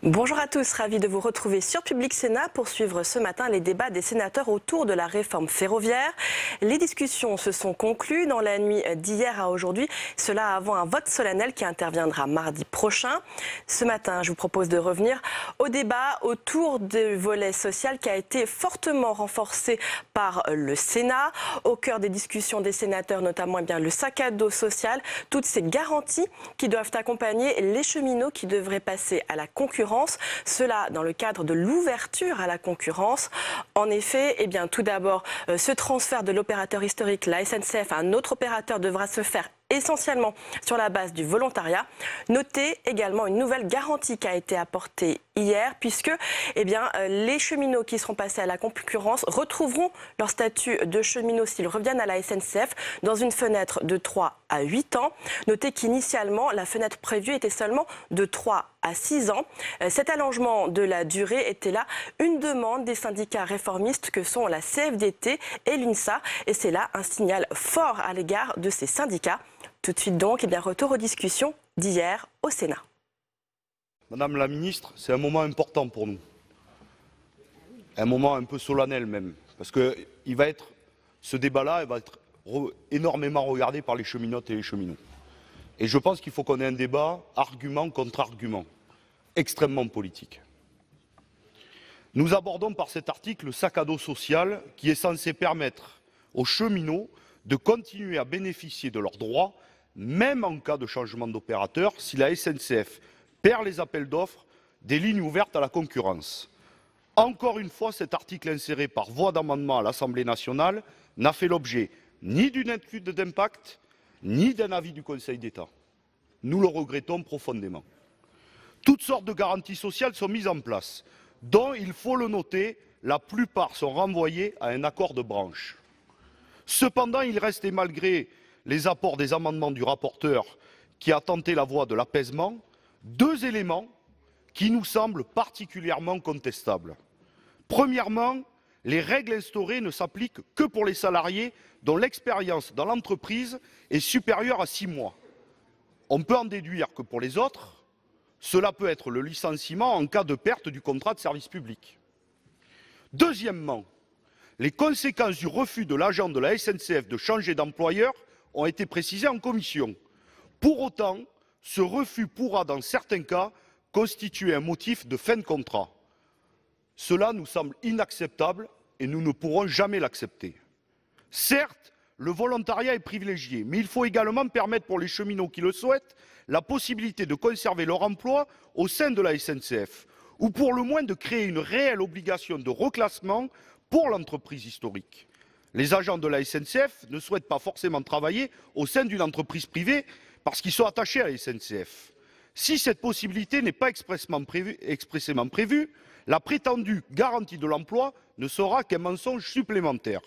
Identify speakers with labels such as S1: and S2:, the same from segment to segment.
S1: Bonjour à tous, ravi de vous retrouver sur Public Sénat pour suivre ce matin les débats des sénateurs autour de la réforme ferroviaire. Les discussions se sont conclues dans la nuit d'hier à aujourd'hui, cela avant un vote solennel qui interviendra mardi prochain. Ce matin, je vous propose de revenir au débat autour du volet social qui a été fortement renforcé par le Sénat. Au cœur des discussions des sénateurs, notamment le sac à dos social, toutes ces garanties qui doivent accompagner les cheminots qui devraient passer à la concurrence. Cela dans le cadre de l'ouverture à la concurrence. En effet, tout d'abord, ce transfert de l'opérateur historique, la SNCF, à un autre opérateur devra se faire essentiellement sur la base du volontariat. Notez également une nouvelle garantie qui a été apportée hier, puisque les cheminots qui seront passés à la concurrence retrouveront leur statut de cheminot s'ils reviennent à la SNCF dans une fenêtre de 3 à 8 ans. Notez qu'initialement, la fenêtre prévue était seulement de 3 à 6 ans. Cet allongement de la durée était là une demande des syndicats réformistes que sont la CFDT et l'UNSA. Et c'est là un signal fort à l'égard de ces syndicats. Tout de suite donc, retour aux discussions d'hier au Sénat.
S2: Madame la ministre, c'est un moment important pour nous. Un moment un peu solennel même. Parce que ce débat-là va être énormément regardé par les cheminotes et les cheminots. Et je pense qu'il faut qu'on ait un débat argument contre argument, extrêmement politique. Nous abordons par cet article le sac à dos social qui est censé permettre aux cheminots de continuer à bénéficier de leurs droits, même en cas de changement d'opérateur, si la SNCF perd les appels d'offres des lignes ouvertes à la concurrence. Encore une fois, cet article inséré par voie d'amendement à l'Assemblée nationale n'a fait l'objet ni d'une étude d'impact, ni d'un avis du Conseil d'État. Nous le regrettons profondément. Toutes sortes de garanties sociales sont mises en place, dont, il faut le noter, la plupart sont renvoyées à un accord de branche. Cependant, il reste, et malgré les apports des amendements du rapporteur qui a tenté la voie de l'apaisement, deux éléments qui nous semblent particulièrement contestables. Premièrement, les règles instaurées ne s'appliquent que pour les salariés dont l'expérience dans l'entreprise est supérieure à 6 mois. On peut en déduire que pour les autres, cela peut être le licenciement en cas de perte du contrat de service public. Deuxièmement, les conséquences du refus de l'agent de la SNCF de changer d'employeur ont été précisées en commission. Pour autant, ce refus pourra, dans certains cas, constituer un motif de fin de contrat. Cela nous semble inacceptable et nous ne pourrons jamais l'accepter. Certes, le volontariat est privilégié, mais il faut également permettre pour les cheminots qui le souhaitent la possibilité de conserver leur emploi au sein de la SNCF, ou pour le moins de créer une réelle obligation de reclassement pour l'entreprise historique. Les agents de la SNCF ne souhaitent pas forcément travailler au sein d'une entreprise privée parce qu'ils sont attachés à la SNCF. Si cette possibilité n'est pas expressément prévue, la prétendue garantie de l'emploi ne sera qu'un mensonge supplémentaire.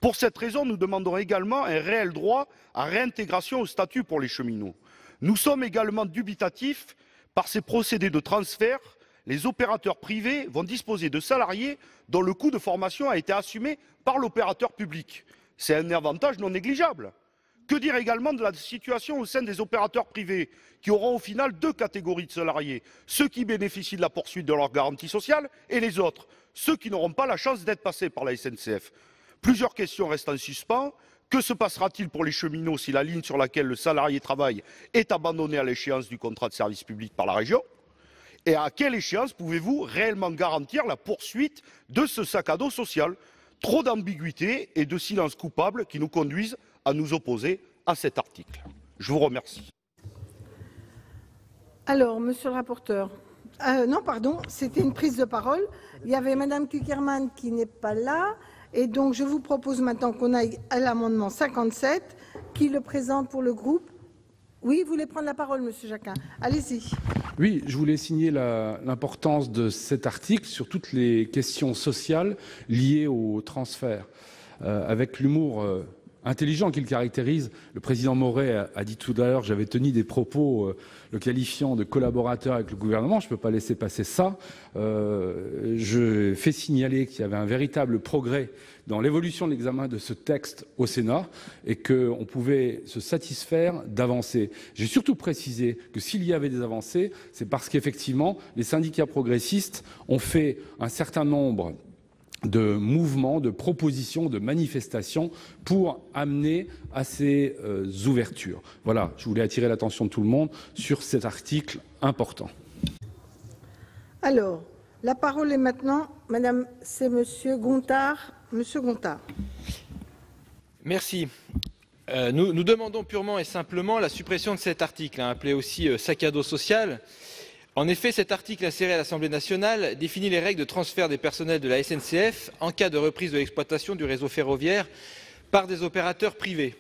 S2: Pour cette raison, nous demandons également un réel droit à réintégration au statut pour les cheminots. Nous sommes également dubitatifs par ces procédés de transfert. Les opérateurs privés vont disposer de salariés dont le coût de formation a été assumé par l'opérateur public. C'est un avantage non négligeable. Que dire également de la situation au sein des opérateurs privés qui auront au final deux catégories de salariés, ceux qui bénéficient de la poursuite de leur garantie sociale et les autres, ceux qui n'auront pas la chance d'être passés par la SNCF. Plusieurs questions restent en suspens. Que se passera-t-il pour les cheminots si la ligne sur laquelle le salarié travaille est abandonnée à l'échéance du contrat de service public par la région ? Et à quelle échéance pouvez-vous réellement garantir la poursuite de ce sac à dos social ? Trop d'ambiguïté et de silence coupable qui nous conduisent à nous opposer à cet article. Je vous remercie.
S3: Alors, monsieur le rapporteur. Non, pardon, c'était une prise de parole. Il y avait madame Cukierman qui n'est pas là. Et donc, je vous propose maintenant qu'on aille à l'amendement 57. Qui le présente pour le groupe ? Oui, vous voulez prendre la parole, monsieur Jacquin. Allez-y.
S4: Oui, je voulais signer l'importance de cet article sur toutes les questions sociales liées au transfert. Avec l'humour intelligent qui le caractérise. Le président Moret a dit tout à l'heure, j'avais tenu des propos le qualifiant de collaborateur avec le gouvernement. Je ne peux pas laisser passer ça. Je fais signaler qu'il y avait un véritable progrès dans l'évolution de l'examen de ce texte au Sénat et qu'on pouvait se satisfaire d'avancées. J'ai surtout précisé que s'il y avait des avancées, c'est parce qu'effectivement, les syndicats progressistes ont fait un certain nombre de mouvements, de propositions, de manifestations pour amener à ces ouvertures. Voilà, je voulais attirer l'attention de tout le monde sur cet article important.
S3: Alors, la parole est maintenant, Madame, c'est Monsieur Gontard. Monsieur Gontard.
S5: Merci. Nous demandons purement et simplement la suppression de cet article, appelé aussi sac à dos social. En effet, cet article inséré à l'Assemblée nationale définit les règles de transfert des personnels de la SNCF en cas de reprise de l'exploitation du réseau ferroviaire par des opérateurs privés.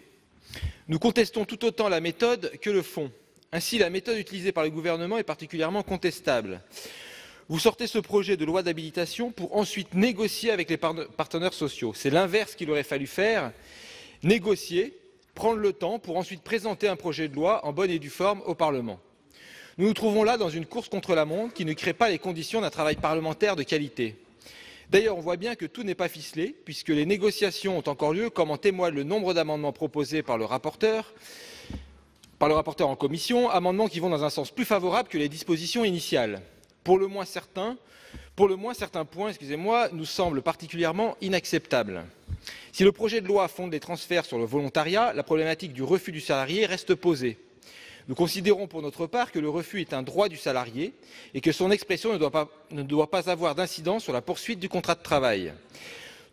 S5: Nous contestons tout autant la méthode que le fond. Ainsi, la méthode utilisée par le gouvernement est particulièrement contestable. Vous sortez ce projet de loi d'habilitation pour ensuite négocier avec les partenaires sociaux. C'est l'inverse qu'il aurait fallu faire, négocier, prendre le temps pour ensuite présenter un projet de loi en bonne et due forme au Parlement. Nous nous trouvons là dans une course contre la montre qui ne crée pas les conditions d'un travail parlementaire de qualité. D'ailleurs, on voit bien que tout n'est pas ficelé, puisque les négociations ont encore lieu, comme en témoigne le nombre d'amendements proposés par le rapporteur en commission, amendements qui vont dans un sens plus favorable que les dispositions initiales. Pour le moins certains points, nous semblent particulièrement inacceptables. Si le projet de loi fonde les transferts sur le volontariat, la problématique du refus du salarié reste posée. Nous considérons pour notre part que le refus est un droit du salarié et que son expression ne doit pas avoir d'incidence sur la poursuite du contrat de travail.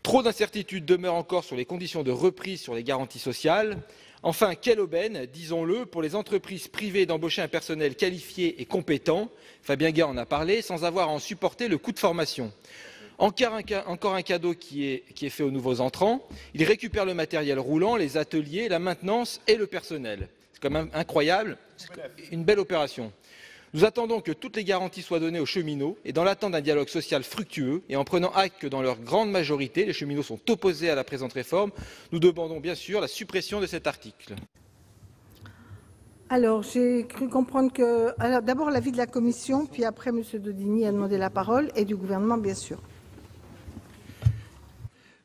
S5: Trop d'incertitudes demeurent encore sur les conditions de reprise sur les garanties sociales. Enfin, quelle aubaine, disons-le, pour les entreprises privées d'embaucher un personnel qualifié et compétent, Fabien Gay en a parlé, sans avoir à en supporter le coût de formation. Encore un cadeau qui est fait aux nouveaux entrants. Ils récupèrent le matériel roulant, les ateliers, la maintenance et le personnel. C'est quand même incroyable, c'est une belle opération. Nous attendons que toutes les garanties soient données aux cheminots et dans l'attente d'un dialogue social fructueux et en prenant acte que dans leur grande majorité, les cheminots sont opposés à la présente réforme, nous demandons bien sûr la suppression de cet article.
S3: Alors, j'ai cru comprendre que... Alors, d'abord l'avis de la Commission, puis après M. Daudigny a demandé la parole, et du gouvernement, bien sûr.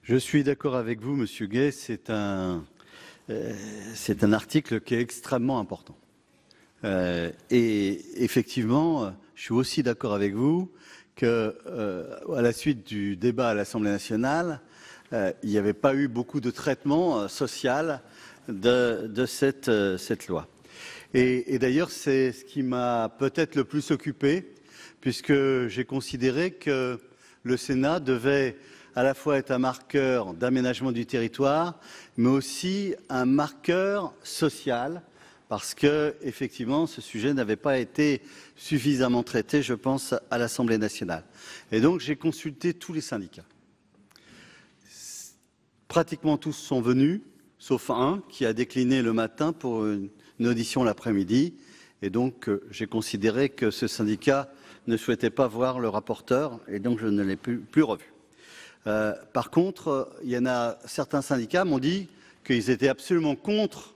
S6: Je suis d'accord avec vous, Monsieur Gay, c'est un article qui est extrêmement important. Et effectivement, je suis aussi d'accord avec vous que, à la suite du débat à l'Assemblée nationale, il n'y avait pas eu beaucoup de traitement social de cette loi. Et d'ailleurs, c'est ce qui m'a peut-être le plus occupé, puisque j'ai considéré que le Sénat devait à la fois être un marqueur d'aménagement du territoire, mais aussi un marqueur social, parce que, effectivement, ce sujet n'avait pas été suffisamment traité, je pense, à l'Assemblée nationale. Et donc, j'ai consulté tous les syndicats. Pratiquement tous sont venus, sauf un qui a décliné le matin pour une audition l'après-midi. Et donc, j'ai considéré que ce syndicat ne souhaitait pas voir le rapporteur, et donc je ne l'ai plus revu. Par contre, il y en a certains syndicats m'ont dit qu'ils étaient absolument contre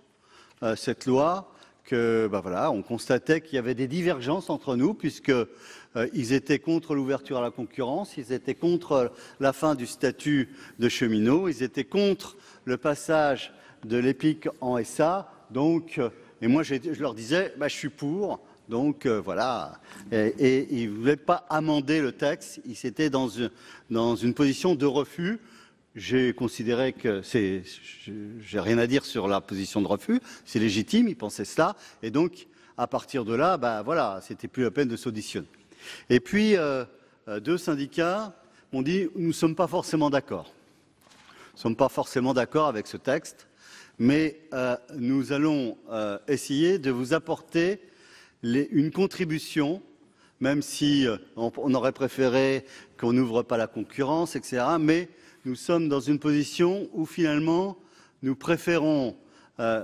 S6: cette loi, que voilà, on constatait qu'il y avait des divergences entre nous, puisque ils étaient contre l'ouverture à la concurrence, ils étaient contre la fin du statut de cheminot, ils étaient contre le passage de l'EPIC en SA. Donc, et moi, je leur disais, je suis pour. Donc voilà, et ils ne voulaient pas amender le texte, ils étaient dans une position de refus. J'ai considéré que j'ai rien à dire sur la position de refus, c'est légitime, ils pensaient cela, et donc à partir de là, voilà, c'était plus la peine de s'auditionner. Et puis deux syndicats m'ont dit, nous ne sommes pas forcément d'accord. Nous ne sommes pas forcément d'accord avec ce texte, mais nous allons essayer de vous apporter une contribution, même si on aurait préféré qu'on n'ouvre pas la concurrence, etc. Mais nous sommes dans une position où finalement nous préférons,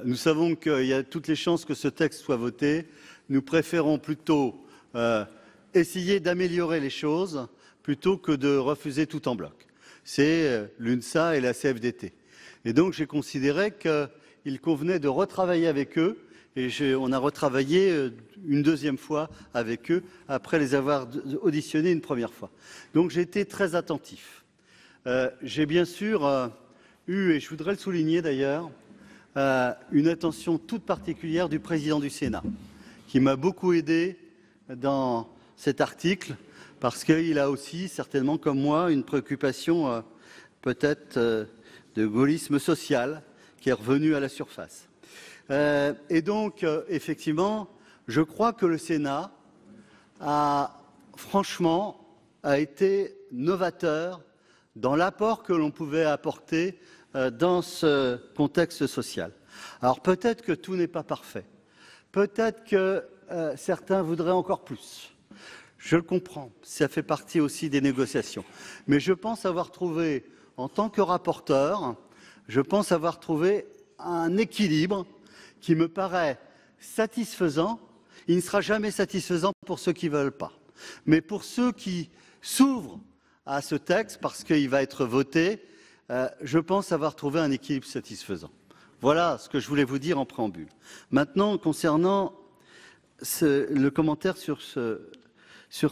S6: nous savons qu'il y a toutes les chances que ce texte soit voté, nous préférons plutôt essayer d'améliorer les choses plutôt que de refuser tout en bloc. C'est l'UNSA et la CFDT. Et donc j'ai considéré qu'il convenait de retravailler avec eux, et on a retravaillé une deuxième fois avec eux, après les avoir auditionnés une première fois. Donc j'ai été très attentif. J'ai bien sûr eu, et je voudrais le souligner d'ailleurs, une attention toute particulière du président du Sénat, qui m'a beaucoup aidé dans cet article, parce qu'il a aussi, certainement comme moi, une préoccupation peut-être de gaullisme social qui est revenu à la surface. Et donc, effectivement, je crois que le Sénat franchement, a été novateur dans l'apport que l'on pouvait apporter dans ce contexte social. Alors peut-être que tout n'est pas parfait. Peut-être que certains voudraient encore plus. Je le comprends, ça fait partie aussi des négociations. Mais je pense avoir trouvé, en tant que rapporteur, un équilibre qui me paraît satisfaisant. Il ne sera jamais satisfaisant pour ceux qui ne veulent pas. Mais pour ceux qui s'ouvrent à ce texte, parce qu'il va être voté, je pense avoir trouvé un équilibre satisfaisant. Voilà ce que je voulais vous dire en préambule. Maintenant, concernant le commentaire sur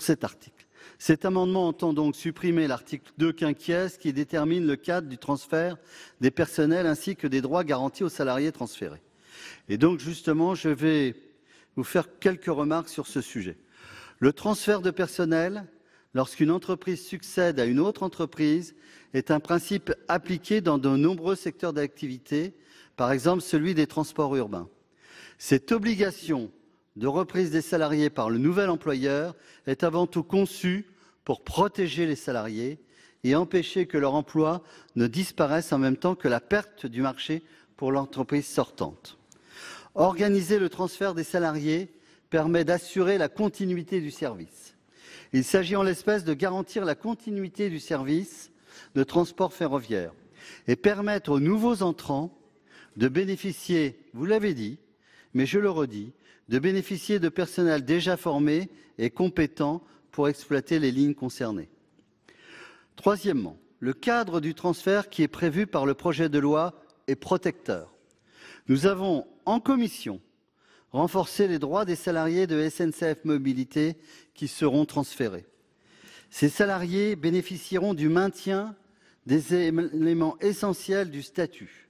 S6: cet article. Cet amendement entend donc supprimer l'article 2 quinquies qui détermine le cadre du transfert des personnels ainsi que des droits garantis aux salariés transférés. Et donc, justement, je vais vous faire quelques remarques sur ce sujet. Le transfert de personnel, lorsqu'une entreprise succède à une autre entreprise, est un principe appliqué dans de nombreux secteurs d'activité, par exemple celui des transports urbains. Cette obligation de reprise des salariés par le nouvel employeur est avant tout conçue pour protéger les salariés et empêcher que leur emploi ne disparaisse en même temps que la perte du marché pour l'entreprise sortante. Organiser le transfert des salariés permet d'assurer la continuité du service. Il s'agit en l'espèce de garantir la continuité du service de transport ferroviaire et permettre aux nouveaux entrants de bénéficier, vous l'avez dit, mais je le redis, de bénéficier de personnel déjà formé et compétent pour exploiter les lignes concernées. Troisièmement, le cadre du transfert qui est prévu par le projet de loi est protecteur. Nous avons, en commission, renforcé les droits des salariés de SNCF Mobilité qui seront transférés. Ces salariés bénéficieront du maintien des éléments essentiels du statut,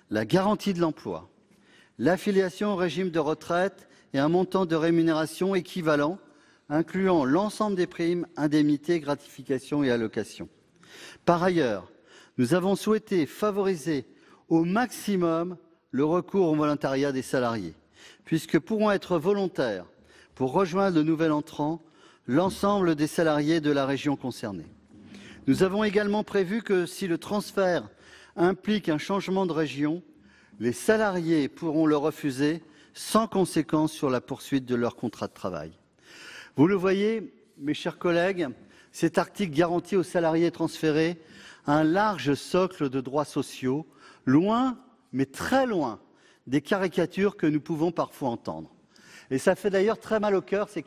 S6: la garantie de l'emploi, l'affiliation au régime de retraite et un montant de rémunération équivalent, incluant l'ensemble des primes, indemnités, gratifications et allocations. Par ailleurs, nous avons souhaité favoriser au maximum le recours au volontariat des salariés, puisque pourront être volontaires pour rejoindre le nouvel entrant l'ensemble des salariés de la région concernée. Nous avons également prévu que si le transfert implique un changement de région, les salariés pourront le refuser sans conséquence sur la poursuite de leur contrat de travail. Vous le voyez, mes chers collègues, cet article garantit aux salariés transférés un large socle de droits sociaux, loin, mais très loin, des caricatures que nous pouvons parfois entendre. Et ça fait d'ailleurs très mal au cœur, ces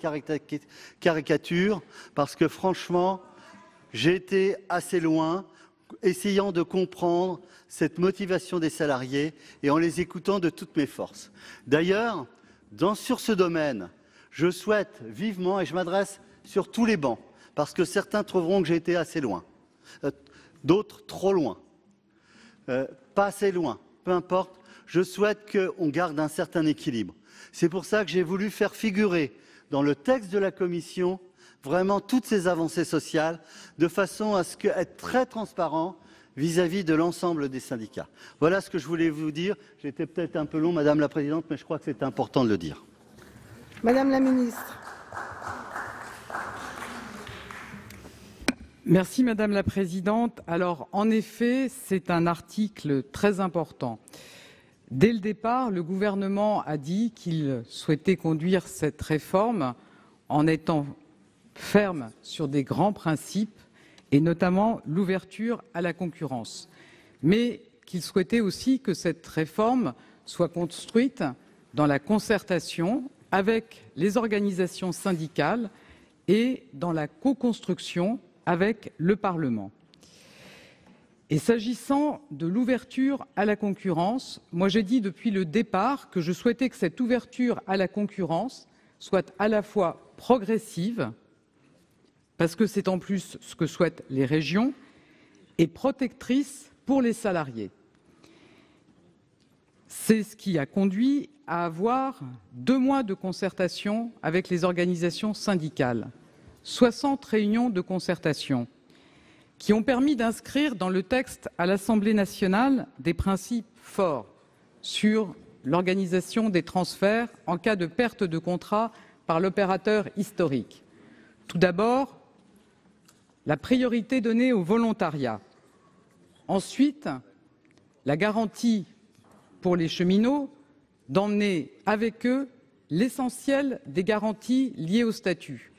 S6: caricatures, parce que franchement, j'ai été assez loin, essayant de comprendre cette motivation des salariés et en les écoutant de toutes mes forces. D'ailleurs, sur ce domaine, je souhaite vivement, et je m'adresse sur tous les bancs, parce que certains trouveront que j'ai été assez loin, d'autres trop loin, pas assez loin, peu importe, je souhaite qu'on garde un certain équilibre. C'est pour ça que j'ai voulu faire figurer dans le texte de la Commission vraiment toutes ces avancées sociales, de façon à ce qu'être très transparent vis-à-vis de l'ensemble des syndicats. Voilà ce que je voulais vous dire. J'étais peut-être un peu long, Madame la Présidente, mais je crois que c'est important de le dire.
S3: Madame la Ministre.
S7: Merci Madame la Présidente. Alors, en effet, c'est un article très important. Dès le départ, le gouvernement a dit qu'il souhaitait conduire cette réforme en étant ferme sur des grands principes et notamment l'ouverture à la concurrence, mais qu'il souhaitait aussi que cette réforme soit construite dans la concertation avec les organisations syndicales et dans la co-construction avec le Parlement. Et s'agissant de l'ouverture à la concurrence, moi j'ai dit depuis le départ que je souhaitais que cette ouverture à la concurrence soit à la fois progressive, parce que c'est en plus ce que souhaitent les régions, et protectrice pour les salariés. C'est ce qui a conduit à avoir 2 mois de concertation avec les organisations syndicales, 60 réunions de concertation, qui ont permis d'inscrire dans le texte à l'Assemblée nationale des principes forts sur l'organisation des transferts en cas de perte de contrat par l'opérateur historique. Tout d'abord, la priorité donnée au volontariat. Ensuite, la garantie pour les cheminots d'emmener avec eux l'essentiel des garanties liées au statut.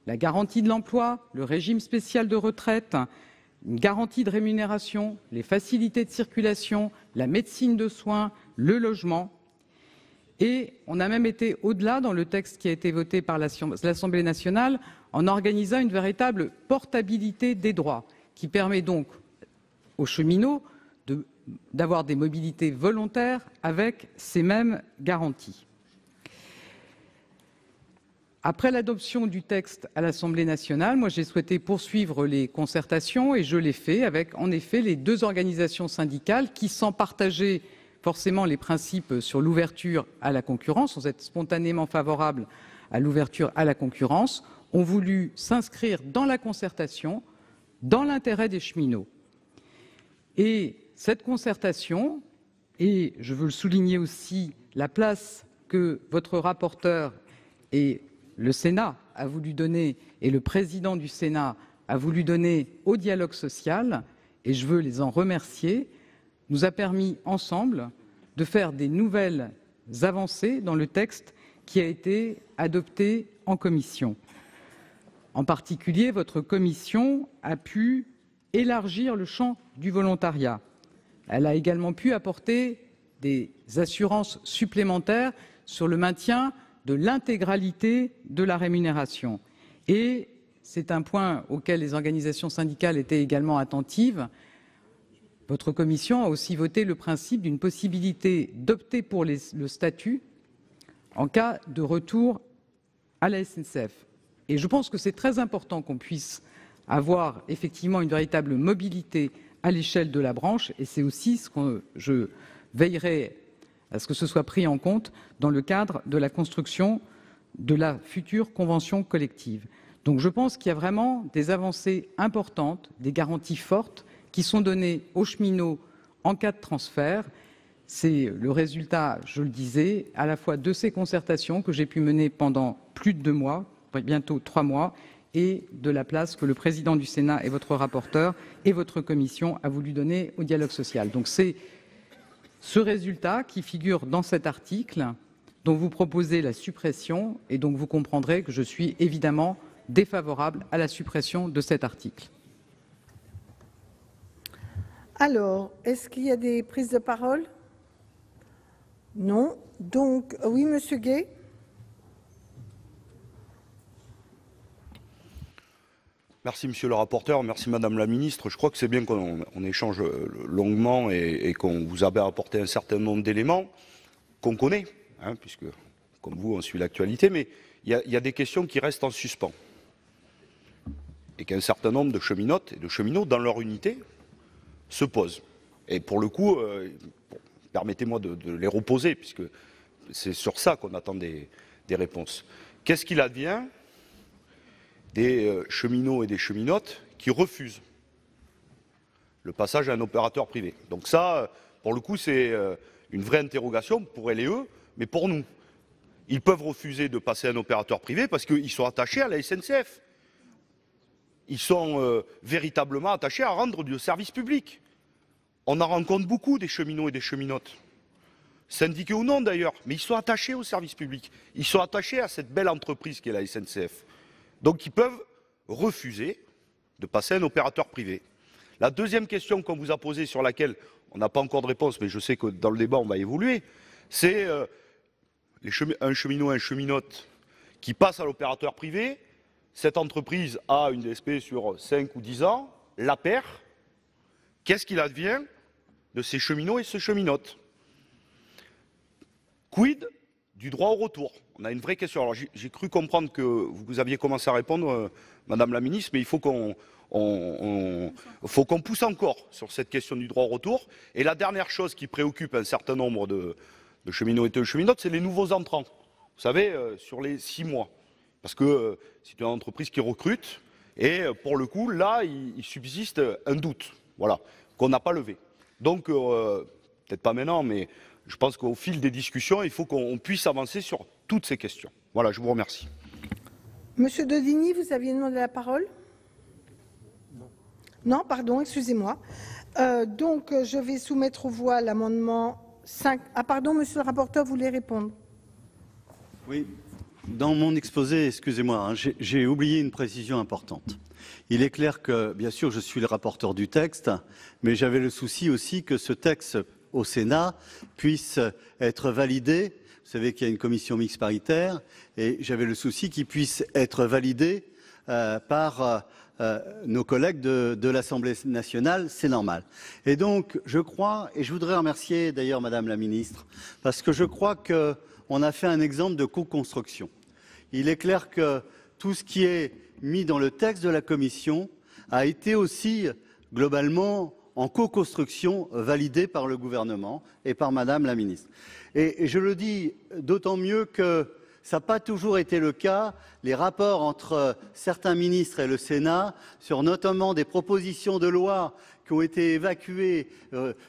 S7: La garantie de l'emploi, le régime spécial de retraite, une garantie de rémunération, les facilités de circulation, la médecine de soins, le logement. Et on a même été au-delà dans le texte qui a été voté par l'Assemblée nationale en organisant une véritable portabilité des droits qui permet donc aux cheminots d'avoir des mobilités volontaires avec ces mêmes garanties. Après l'adoption du texte à l'Assemblée nationale, moi j'ai souhaité poursuivre les concertations et je l'ai fait avec en effet les 2 organisations syndicales qui, sans partager forcément les principes sur l'ouverture à la concurrence, sans être spontanément favorables à l'ouverture à la concurrence, ont voulu s'inscrire dans la concertation dans l'intérêt des cheminots. Et cette concertation, et je veux le souligner aussi, la place que votre rapporteur et le Sénat a voulu donner, et le président du Sénat a voulu donner au dialogue social, et je veux les en remercier, nous a permis ensemble de faire des nouvelles avancées dans le texte qui a été adopté en commission. En particulier, votre commission a pu élargir le champ du volontariat. Elle a également pu apporter des assurances supplémentaires sur le maintien de l'intégralité de la rémunération. Et c'est un point auquel les organisations syndicales étaient également attentives. Votre commission a aussi voté le principe d'une possibilité d'opter pour le statut en cas de retour à la SNCF. Et je pense que c'est très important qu'on puisse avoir effectivement une véritable mobilité à l'échelle de la branche, et c'est aussi ce que je veillerai à ce que ce soit pris en compte dans le cadre de la construction de la future convention collective. Donc je pense qu'il y a vraiment des avancées importantes, des garanties fortes qui sont données aux cheminots en cas de transfert. C'est le résultat, je le disais, à la fois de ces concertations que j'ai pu mener pendant plus de 2 mois, bientôt 3 mois, et de la place que le président du Sénat et votre rapporteur et votre commission a voulu donner au dialogue social. Donc c'est ce résultat qui figure dans cet article dont vous proposez la suppression, et donc vous comprendrez que je suis évidemment défavorable à la suppression de cet article.
S3: Alors, est-ce qu'il y a des prises de parole? Non. Donc, oui, Monsieur Gay.
S2: Merci, monsieur le rapporteur. Merci, madame la ministre. Je crois que c'est bien qu'on échange longuement et qu'on vous a apporté un certain nombre d'éléments qu'on connaît, hein, puisque, comme vous, on suit l'actualité, mais il y a des questions qui restent en suspens. Et qu'un certain nombre de cheminotes et de cheminots, dans leur unité, se posent. Et pour le coup, permettez-moi de les reposer, puisque c'est sur ça qu'on attend des réponses. Qu'est-ce qu'il advient des cheminots et des cheminotes qui refusent le passage à un opérateur privé? Donc ça, pour le coup, c'est une vraie interrogation pour elles et eux, mais pour nous. Ils peuvent refuser de passer à un opérateur privé parce qu'ils sont attachés à la SNCF. Ils sont véritablement attachés à rendre du service public. On en rencontre beaucoup des cheminots et des cheminotes, syndiqués ou non d'ailleurs, mais ils sont attachés au service public. Ils sont attachés à cette belle entreprise qu'est la SNCF. Donc ils peuvent refuser de passer à un opérateur privé. La deuxième question qu'on vous a posée, sur laquelle on n'a pas encore de réponse, mais je sais que dans le débat on va évoluer, c'est un cheminot et une cheminote qui passe à l'opérateur privé. Cette entreprise a une DSP sur 5 ou 10 ans, la perd, Qu'est-ce qu'il advient de ces cheminots et ces cheminotes? Quid du droit au retour? On a une vraie question. Alors j'ai cru comprendre que vous aviez commencé à répondre, Madame la Ministre, mais il faut qu'on pousse encore sur cette question du droit au retour. Et la dernière chose qui préoccupe un certain nombre de cheminots et de cheminotes, c'est les nouveaux entrants. Vous savez, sur les 6 mois. Parce que c'est une entreprise qui recrute et pour le coup, là, il subsiste un doute, voilà, qu'on n'a pas levé. Donc, peut-être pas maintenant, mais je pense qu'au fil des discussions, il faut qu'on puisse avancer sur toutes ces questions. Voilà, je vous remercie.
S3: Monsieur Daudigny, vous aviez demandé la parole? Non, pardon, excusez-moi. Donc, je vais soumettre aux voix l'amendement 5. Ah, pardon, monsieur le rapporteur, vous voulez répondre?
S6: Oui. Dans mon exposé, excusez-moi, hein, j'ai oublié une précision importante. Il est clair que, bien sûr, je suis le rapporteur du texte, mais j'avais le souci aussi que ce texte au Sénat puisse être validé. Vous savez qu'il y a une commission mixte paritaire et j'avais le souci qu'il puisse être validé par nos collègues de l'Assemblée nationale, c'est normal. Et donc, je crois, et je voudrais remercier d'ailleurs Madame la Ministre, parce que je crois qu'on a fait un exemple de co-construction. Il est clair que tout ce qui est mis dans le texte de la Commission a été aussi globalement en co-construction validé par le gouvernement et par Madame la Ministre. Et je le dis d'autant mieux que ça n'a pas toujours été le cas. Les rapports entre certains ministres et le Sénat sur notamment des propositions de loi qui ont été évacuées,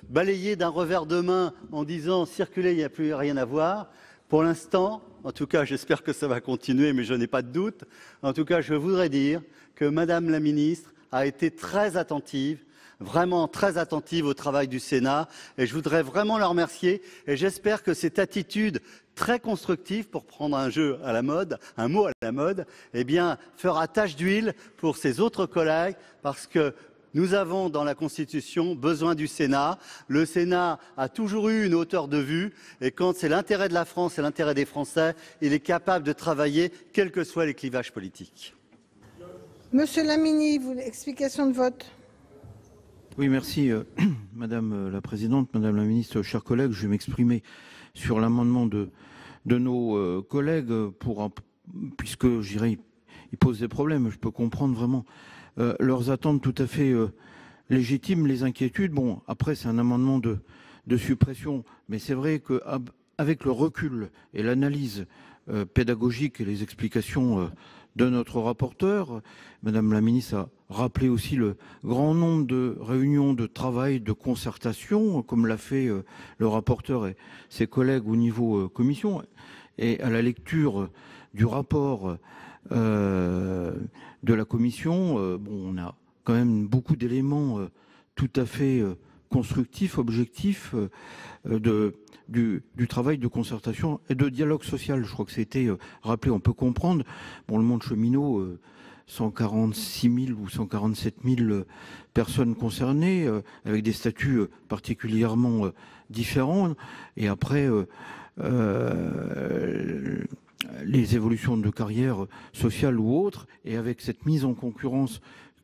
S6: balayées d'un revers de main en disant « circulez, il n'y a plus rien à voir ». Pour l'instant, en tout cas, j'espère que ça va continuer, mais je n'ai pas de doute. En tout cas, je voudrais dire que Madame la Ministre a été très attentive, vraiment très attentive au travail du Sénat. Et je voudrais vraiment la remercier. Et j'espère que cette attitude très constructive, pour prendre un jeu à la mode, un mot à la mode, eh bien, fera tache d'huile pour ses autres collègues, parce que nous avons dans la Constitution besoin du Sénat. Le Sénat a toujours eu une hauteur de vue et quand c'est l'intérêt de la France et l'intérêt des Français, il est capable de travailler quels que soient les clivages politiques.
S3: Monsieur Lamini, explication de vote.
S8: Oui, merci Madame la Présidente, Madame la Ministre, chers collègues. Je vais m'exprimer sur l'amendement de nos collègues puisque, je dirais, ils posent des problèmes. Je peux comprendre vraiment leurs attentes tout à fait légitimes, les inquiétudes. Bon, après, c'est un amendement de suppression, mais c'est vrai qu'avec le recul et l'analyse pédagogique et les explications de notre rapporteur, Madame la Ministre a rappelé aussi le grand nombre de réunions de travail, de concertation, comme l'a fait le rapporteur et ses collègues au niveau commission. Et à la lecture du rapport de la commission, bon, on a quand même beaucoup d'éléments tout à fait constructifs, objectifs du travail de concertation et de dialogue social. Je crois que c'était rappelé, on peut comprendre. Bon, le monde cheminot, 146 000 ou 147 000 personnes concernées, avec des statuts particulièrement différents. Et après, les évolutions de carrière sociale ou autres, et avec cette mise en concurrence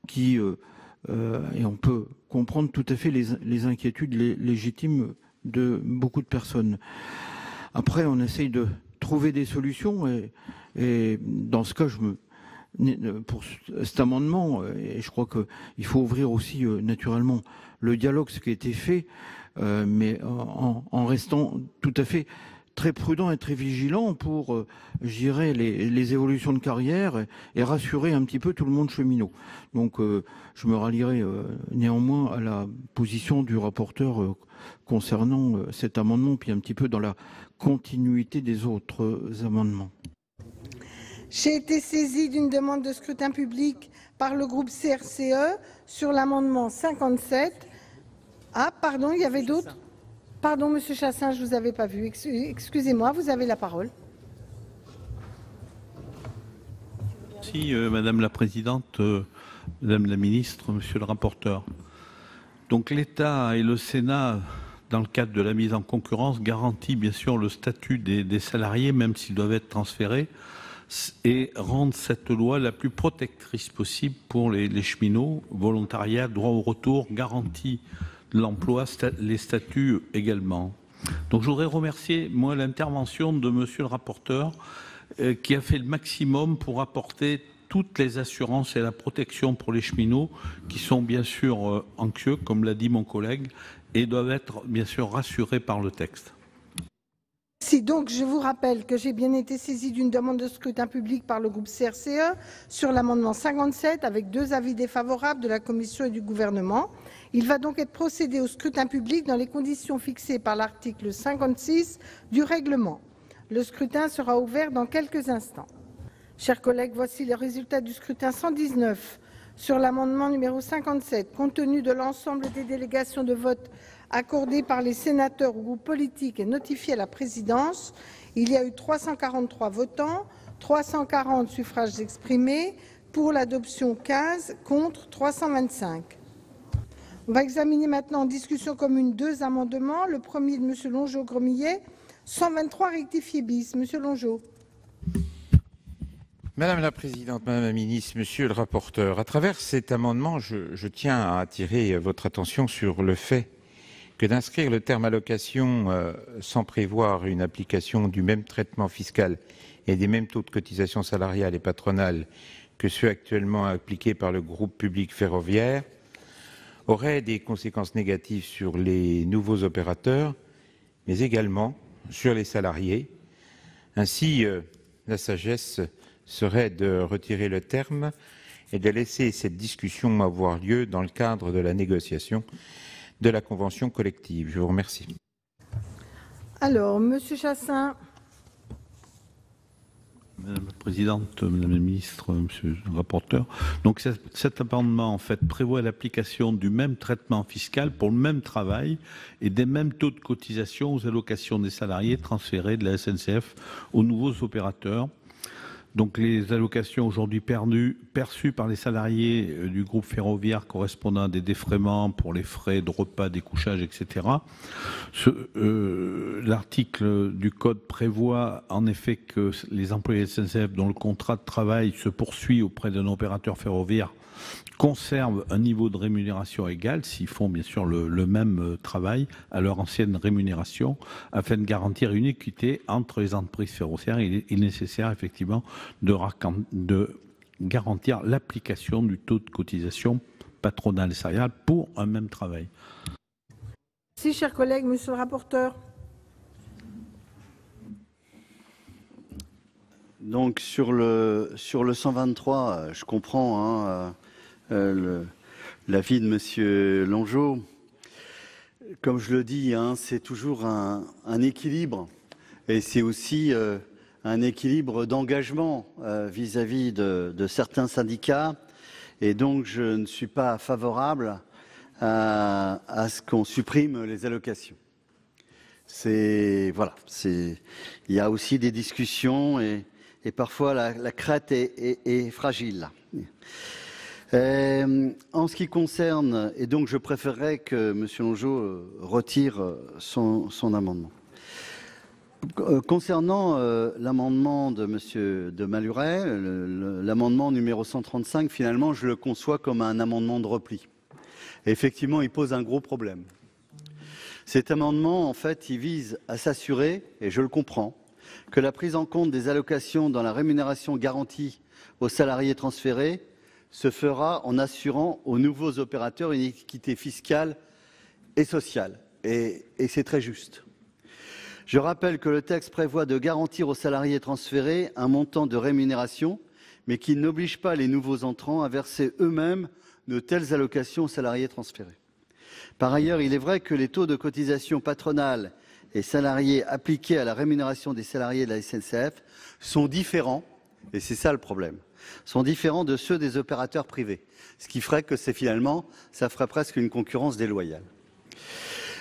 S8: qui, et on peut comprendre tout à fait les inquiétudes légitimes de beaucoup de personnes. Après, on essaye de trouver des solutions, et dans ce cas, pour cet amendement, et je crois qu'il faut ouvrir aussi naturellement le dialogue, ce qui a été fait, mais en restant tout à fait très prudent et très vigilant pour, je dirais, les évolutions de carrière et rassurer un petit peu tout le monde cheminot. Donc, je me rallierai néanmoins à la position du rapporteur concernant cet amendement, puis un petit peu dans la continuité des autres amendements.
S3: J'ai été saisie d'une demande de scrutin public par le groupe CRCE sur l'amendement 57. Ah, pardon, il y avait d'autres? Pardon, Monsieur Chassaing, je ne vous avais pas vu. Excusez-moi, vous avez la parole.
S9: Merci, Madame la Présidente, Madame la Ministre, Monsieur le rapporteur. Donc l'État et le Sénat, dans le cadre de la mise en concurrence, garantit bien sûr le statut des salariés, même s'ils doivent être transférés. et rendre cette loi la plus protectrice possible pour les cheminots, volontariat, droit au retour, garantie de l'emploi, les statuts également. Donc je voudrais remercier moi l'intervention de monsieur le rapporteur qui a fait le maximum pour apporter toutes les assurances et la protection pour les cheminots qui sont bien sûr anxieux, comme l'a dit mon collègue, et doivent être bien sûr rassurés par le texte.
S3: Si donc je vous rappelle que j'ai bien été saisie d'une demande de scrutin public par le groupe CRCE sur l'amendement 57 avec 2 avis défavorables de la Commission et du Gouvernement. Il va donc être procédé au scrutin public dans les conditions fixées par l'article 56 du règlement. Le scrutin sera ouvert dans quelques instants. Chers collègues, voici les résultats du scrutin 119 sur l'amendement numéro 57. Compte tenu de l'ensemble des délégations de vote accordées par les sénateurs aux groupes politiques et notifiées à la présidence, il y a eu 343 votants, 340 suffrages exprimés, pour l'adoption 15, contre 325. On va examiner maintenant en discussion commune 2 amendements. Le premier de M. Longeau-Gremillet, 123 rectifié bis. Monsieur Longeau.
S10: Madame la Présidente, Madame la Ministre, Monsieur le rapporteur, à travers cet amendement, je tiens à attirer votre attention sur le fait que d'inscrire le terme allocation sans prévoir une application du même traitement fiscal et des mêmes taux de cotisation salariale et patronale que ceux actuellement appliqués par le groupe public ferroviaire aurait des conséquences négatives sur les nouveaux opérateurs, mais également sur les salariés. Ainsi, la sagesse serait de retirer le terme et de laisser cette discussion avoir lieu dans le cadre de la négociation de la convention collective. Je vous remercie.
S3: Alors, Monsieur Chassaing.
S9: Madame la Présidente, Madame la Ministre, Monsieur le rapporteur. Donc cet amendement en fait prévoit l'application du même traitement fiscal pour le même travail et des mêmes taux de cotisation aux allocations des salariés transférés de la SNCF aux nouveaux opérateurs. Donc les allocations aujourd'hui perçues par les salariés du groupe ferroviaire correspondant à des défraiements pour les frais de repas, découchage, etc. L'article du Code prévoit en effet que les employés de SNCF dont le contrat de travail se poursuit auprès d'un opérateur ferroviaire conservent un niveau de rémunération égal s'ils font bien sûr le même travail à leur ancienne rémunération afin de garantir une équité entre les entreprises ferroviaires. Il est nécessaire effectivement de garantir l'application du taux de cotisation patronale et salariale pour un même travail.
S3: Merci, chers collègues. Monsieur le rapporteur.
S6: Donc sur le 123, je comprends l'avis de Monsieur Longeau. Comme je le dis, c'est toujours un équilibre et c'est aussi un équilibre d'engagement vis-à-vis de certains syndicats. Et donc je ne suis pas favorable à ce qu'on supprime les allocations. Il y a aussi des discussions et parfois la crête est fragile. En ce qui concerne, et donc je préférerais que M. Longeau retire son amendement. Concernant l'amendement de M. de Maluret, l'amendement numéro 135, finalement, je le conçois comme un amendement de repli. Et effectivement, il pose un gros problème. Cet amendement, en fait, il vise à s'assurer, et je le comprends, que la prise en compte des allocations dans la rémunération garantie aux salariés transférés se fera en assurant aux nouveaux opérateurs une équité fiscale et sociale. Et c'est très juste. Je rappelle que le texte prévoit de garantir aux salariés transférés un montant de rémunération, mais qui n'oblige pas les nouveaux entrants à verser eux-mêmes de telles allocations aux salariés transférés. Par ailleurs, il est vrai que les taux de cotisation patronale et salariés appliqués à la rémunération des salariés de la SNCF sont différents, et c'est ça le problème, sont différents de ceux des opérateurs privés, ce qui ferait que ça ferait presque une concurrence déloyale.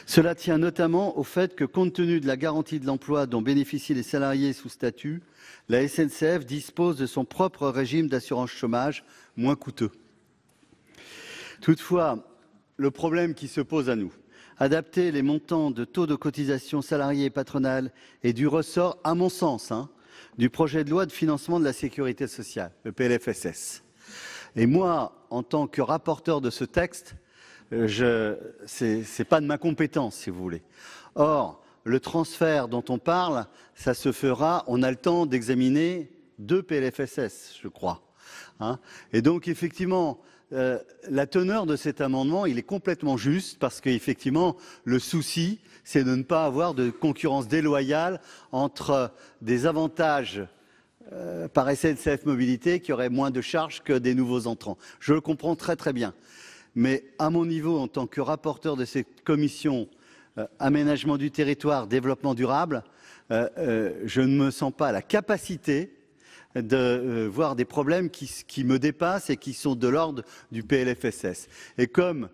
S6: Cela tient notamment au fait que, compte tenu de la garantie de l'emploi dont bénéficient les salariés sous statut, la SNCF dispose de son propre régime d'assurance chômage moins coûteux. Toutefois, le problème qui se pose à nous, adapter les montants de taux de cotisation salariés et patronales est du ressort, à mon sens, du projet de loi de financement de la sécurité sociale, le PLFSS. Et moi, en tant que rapporteur de ce texte, c'est pas de ma compétence, si vous voulez. Or, le transfert dont on parle, ça se fera, on a le temps d'examiner 2 PLFSS, je crois. Hein. Et donc, effectivement, la teneur de cet amendement, il est complètement juste parce qu'effectivement, le souci, c'est de ne pas avoir de concurrence déloyale entre des avantages par SNCF Mobilité qui auraient moins de charges que des nouveaux entrants. Je le comprends très très bien. Mais à mon niveau, en tant que rapporteur de cette commission aménagement du territoire, développement durable, je ne me sens pas la capacité de voir des problèmes qui me dépassent et qui sont de l'ordre du PLFSS. Et comme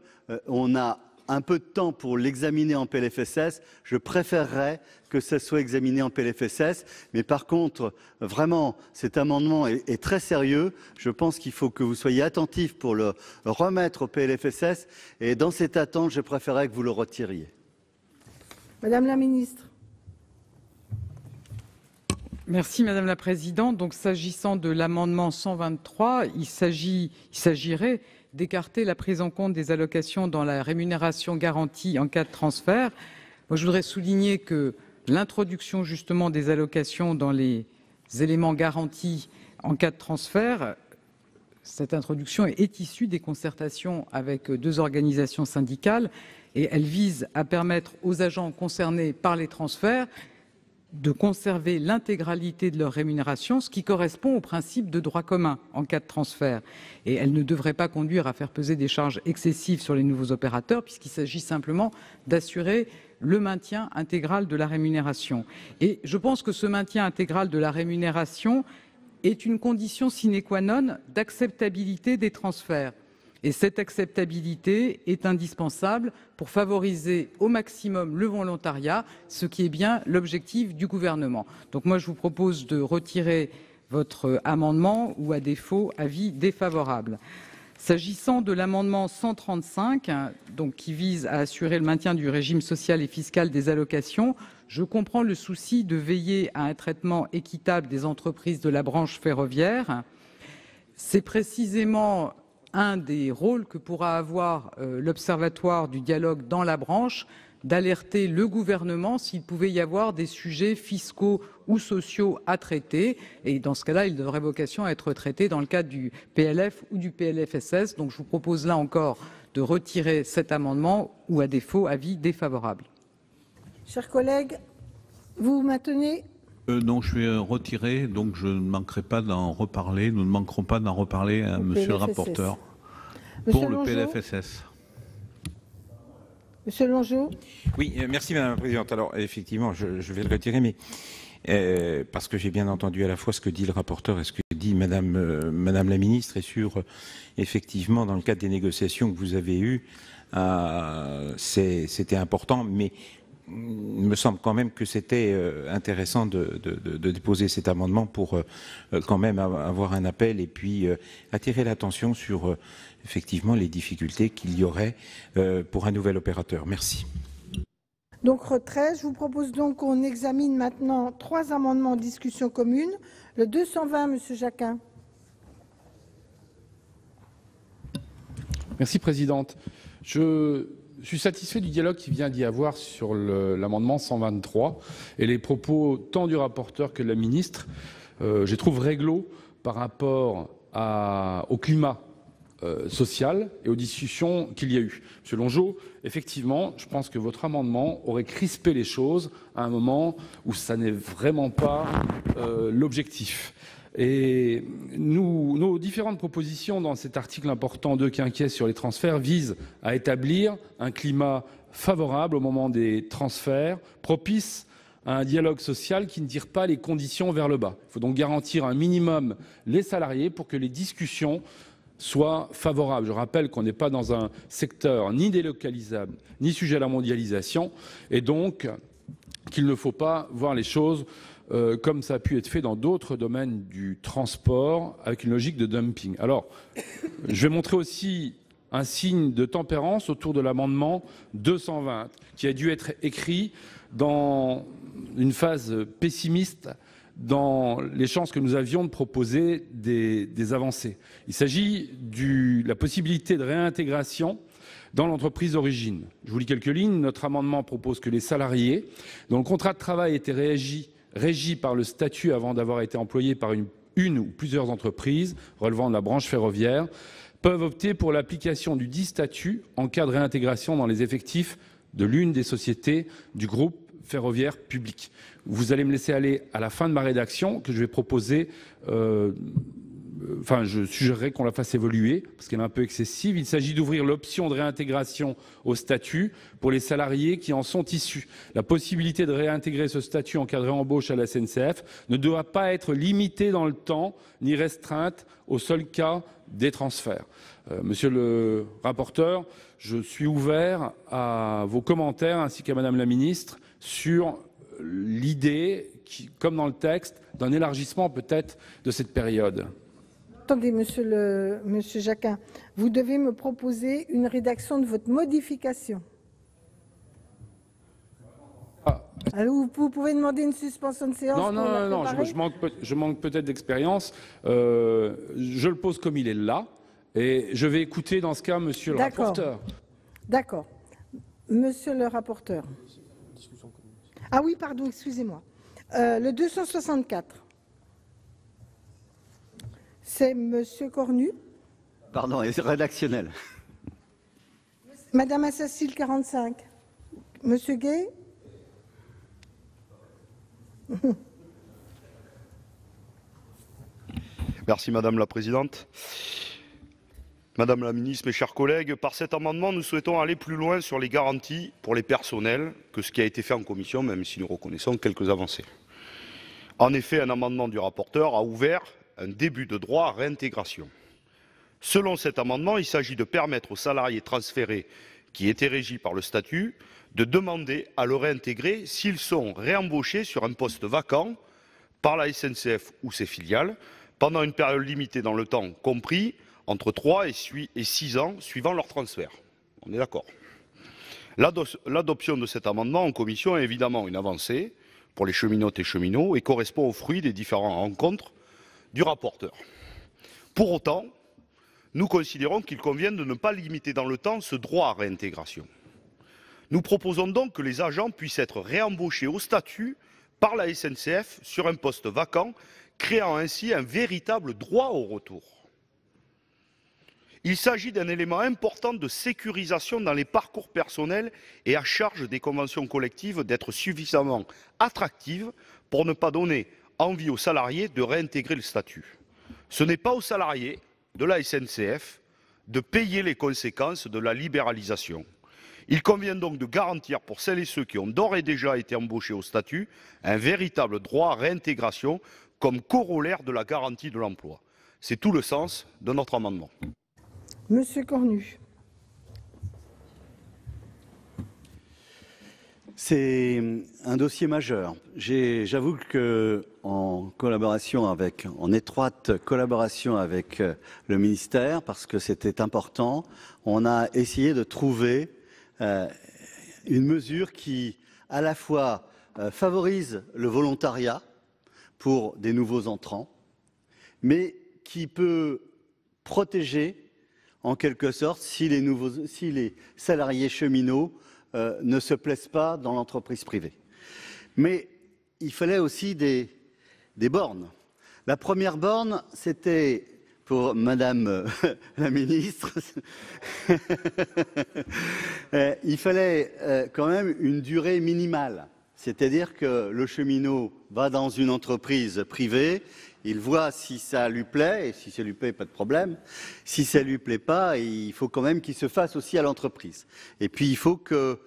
S6: on a un peu de temps pour l'examiner en PLFSS, je préférerais que ça soit examiné en PLFSS. Mais par contre, vraiment, cet amendement est très sérieux. Je pense qu'il faut que vous soyez attentifs pour le remettre au PLFSS. Et dans cette attente, je préférerais que vous le retiriez.
S3: Madame la ministre.
S7: Merci Madame la Présidente. Donc, s'agissant de l'amendement 123, il s'agirait d'écarter la prise en compte des allocations dans la rémunération garantie en cas de transfert. Moi, je voudrais souligner que l'introduction justement des allocations dans les éléments garantis en cas de transfert, cette introduction est issue des concertations avec 2 organisations syndicales et elle vise à permettre aux agents concernés par les transferts de conserver l'intégralité de leur rémunération, ce qui correspond au principe de droit commun en cas de transfert. Et elle ne devrait pas conduire à faire peser des charges excessives sur les nouveaux opérateurs, puisqu'il s'agit simplement d'assurer le maintien intégral de la rémunération. Et je pense que ce maintien intégral de la rémunération est une condition sine qua non d'acceptabilité des transferts. Et cette acceptabilité est indispensable pour favoriser au maximum le volontariat, ce qui est bien l'objectif du gouvernement. Donc moi, je vous propose de retirer votre amendement ou, à défaut, avis défavorable. S'agissant de l'amendement 135, donc, qui vise à assurer le maintien du régime social et fiscal des allocations, je comprends le souci de veiller à un traitement équitable des entreprises de la branche ferroviaire. C'est précisément un des rôles que pourra avoir l'Observatoire du dialogue dans la branche, d'alerter le gouvernement s'il pouvait y avoir des sujets fiscaux ou sociaux à traiter. Et dans ce cas-là, il devrait vocation à être traité dans le cadre du PLF ou du PLFSS. Donc je vous propose là encore de retirer cet amendement ou, à défaut, avis défavorable.
S3: Chers collègues, vous maintenez ?
S9: Non, je vais retirer, donc je ne manquerai pas d'en reparler. Nous ne manquerons pas d'en reparler à Monsieur le rapporteur pour le PLFSS.
S3: Monsieur Longeau.
S10: Oui, merci Madame la Présidente. Alors effectivement, je vais le retirer, mais parce que j'ai bien entendu à la fois ce que dit le rapporteur et ce que dit Madame la Ministre, et sur effectivement dans le cadre des négociations que vous avez eues, c'était important, mais il me semble quand même que c'était intéressant de déposer cet amendement pour quand même avoir un appel et puis attirer l'attention sur effectivement les difficultés qu'il y aurait pour un nouvel opérateur. Merci.
S3: Donc retrait. Je vous propose donc qu'on examine maintenant 3 amendements en discussion commune. Le 220, Monsieur Jacquin.
S4: Merci Présidente. Je suis satisfait du dialogue qu'il vient d'y avoir sur l'amendement 123 et les propos tant du rapporteur que de la ministre, je les trouve réglo par rapport au climat social et aux discussions qu'il y a eu. Monsieur Longeau, effectivement, je pense que votre amendement aurait crispé les choses à un moment où ça n'est vraiment pas l'objectif. Et nos différentes propositions dans cet article important 2 quinquies sur les transferts visent à établir un climat favorable au moment des transferts, propice à un dialogue social qui ne tire pas les conditions vers le bas. Il faut donc garantir un minimum les salariés pour que les discussions soient favorables. Je rappelle qu'on n'est pas dans un secteur ni délocalisable, ni sujet à la mondialisation, et donc qu'il ne faut pas voir les choses comme ça a pu être fait dans d'autres domaines du transport, avec une logique de dumping. Alors, je vais montrer aussi un signe de tempérance autour de l'amendement 220, qui a dû être écrit dans une phase pessimiste dans les chances que nous avions de proposer des avancées. Il s'agit de la possibilité de réintégration dans l'entreprise d'origine. Je vous lis quelques lignes. Notre amendement propose que les salariés dont le contrat de travail était régi par le statut avant d'avoir été employés par une ou plusieurs entreprises relevant de la branche ferroviaire peuvent opter pour l'application du dit statut en cas de réintégration dans les effectifs de l'une des sociétés du groupe ferroviaire public. Vous allez me laisser aller à la fin de ma rédaction que je vais proposer. Je suggérerais qu'on la fasse évoluer parce qu'elle est un peu excessive. Il s'agit d'ouvrir l'option de réintégration au statut pour les salariés qui en sont issus. La possibilité de réintégrer ce statut en cas de réembauche à la SNCF ne doit pas être limitée dans le temps ni restreinte au seul cas des transferts. Monsieur le rapporteur, je suis ouvert à vos commentaires ainsi qu'à Madame la Ministre sur l'idée, comme dans le texte, d'un élargissement peut-être de cette période.
S3: Attendez, monsieur Jacquin, vous devez me proposer une rédaction de votre modification. Alors, vous pouvez demander une suspension de séance.
S4: Non, je manque peut-être d'expérience. Je le pose comme il est là, et je vais écouter dans ce cas monsieur le rapporteur.
S3: D'accord. Monsieur le rapporteur. Ah oui, pardon, excusez-moi. Le 264. C'est monsieur Cornu.
S6: Pardon, c'est rédactionnel.
S3: Madame Assassi, 45. Monsieur Gay.
S2: Merci Madame la Présidente. Madame la Ministre, mes chers collègues, par cet amendement, nous souhaitons aller plus loin sur les garanties pour les personnels que ce qui a été fait en commission, même si nous reconnaissons quelques avancées. En effet, un amendement du rapporteur a ouvert un début de droit à réintégration. Selon cet amendement, il s'agit de permettre aux salariés transférés qui étaient régis par le statut de demander à le réintégrer s'ils sont réembauchés sur un poste vacant par la SNCF ou ses filiales pendant une période limitée dans le temps compris entre 3 et 6 ans suivant leur transfert. On est d'accord. L'adoption de cet amendement en commission est évidemment une avancée pour les cheminotes et cheminots et correspond au fruit des différentes rencontres du rapporteur. Pour autant, nous considérons qu'il convient de ne pas limiter dans le temps ce droit à réintégration. Nous proposons donc que les agents puissent être réembauchés au statut par la SNCF sur un poste vacant, créant ainsi un véritable droit au retour. Il s'agit d'un élément important de sécurisation dans les parcours personnels et à charge des conventions collectives d'être suffisamment attractives pour ne pas donner envie aux salariés de réintégrer le statut. Ce n'est pas aux salariés de la SNCF de payer les conséquences de la libéralisation. Il convient donc de garantir pour celles et ceux qui ont d'ores et déjà été embauchés au statut un véritable droit à réintégration comme corollaire de la garantie de l'emploi. C'est tout le sens de notre amendement.
S3: Monsieur Cornu.
S6: C'est un dossier majeur. J'avoue que en étroite collaboration avec le ministère, parce que c'était important, on a essayé de trouver une mesure qui, à la fois, favorise le volontariat pour des nouveaux entrants, mais qui peut protéger, en quelque sorte, si les salariés cheminots ne se plaisent pas dans l'entreprise privée. Mais il fallait aussi des bornes. La première borne, c'était pour Madame la Ministre. Il fallait quand même une durée minimale. C'est-à-dire que le cheminot va dans une entreprise privée, il voit si ça lui plaît, et si ça lui plaît, pas de problème. Si ça lui plaît pas, il faut quand même qu'il se fasse aussi à l'entreprise. Et puis il faut que,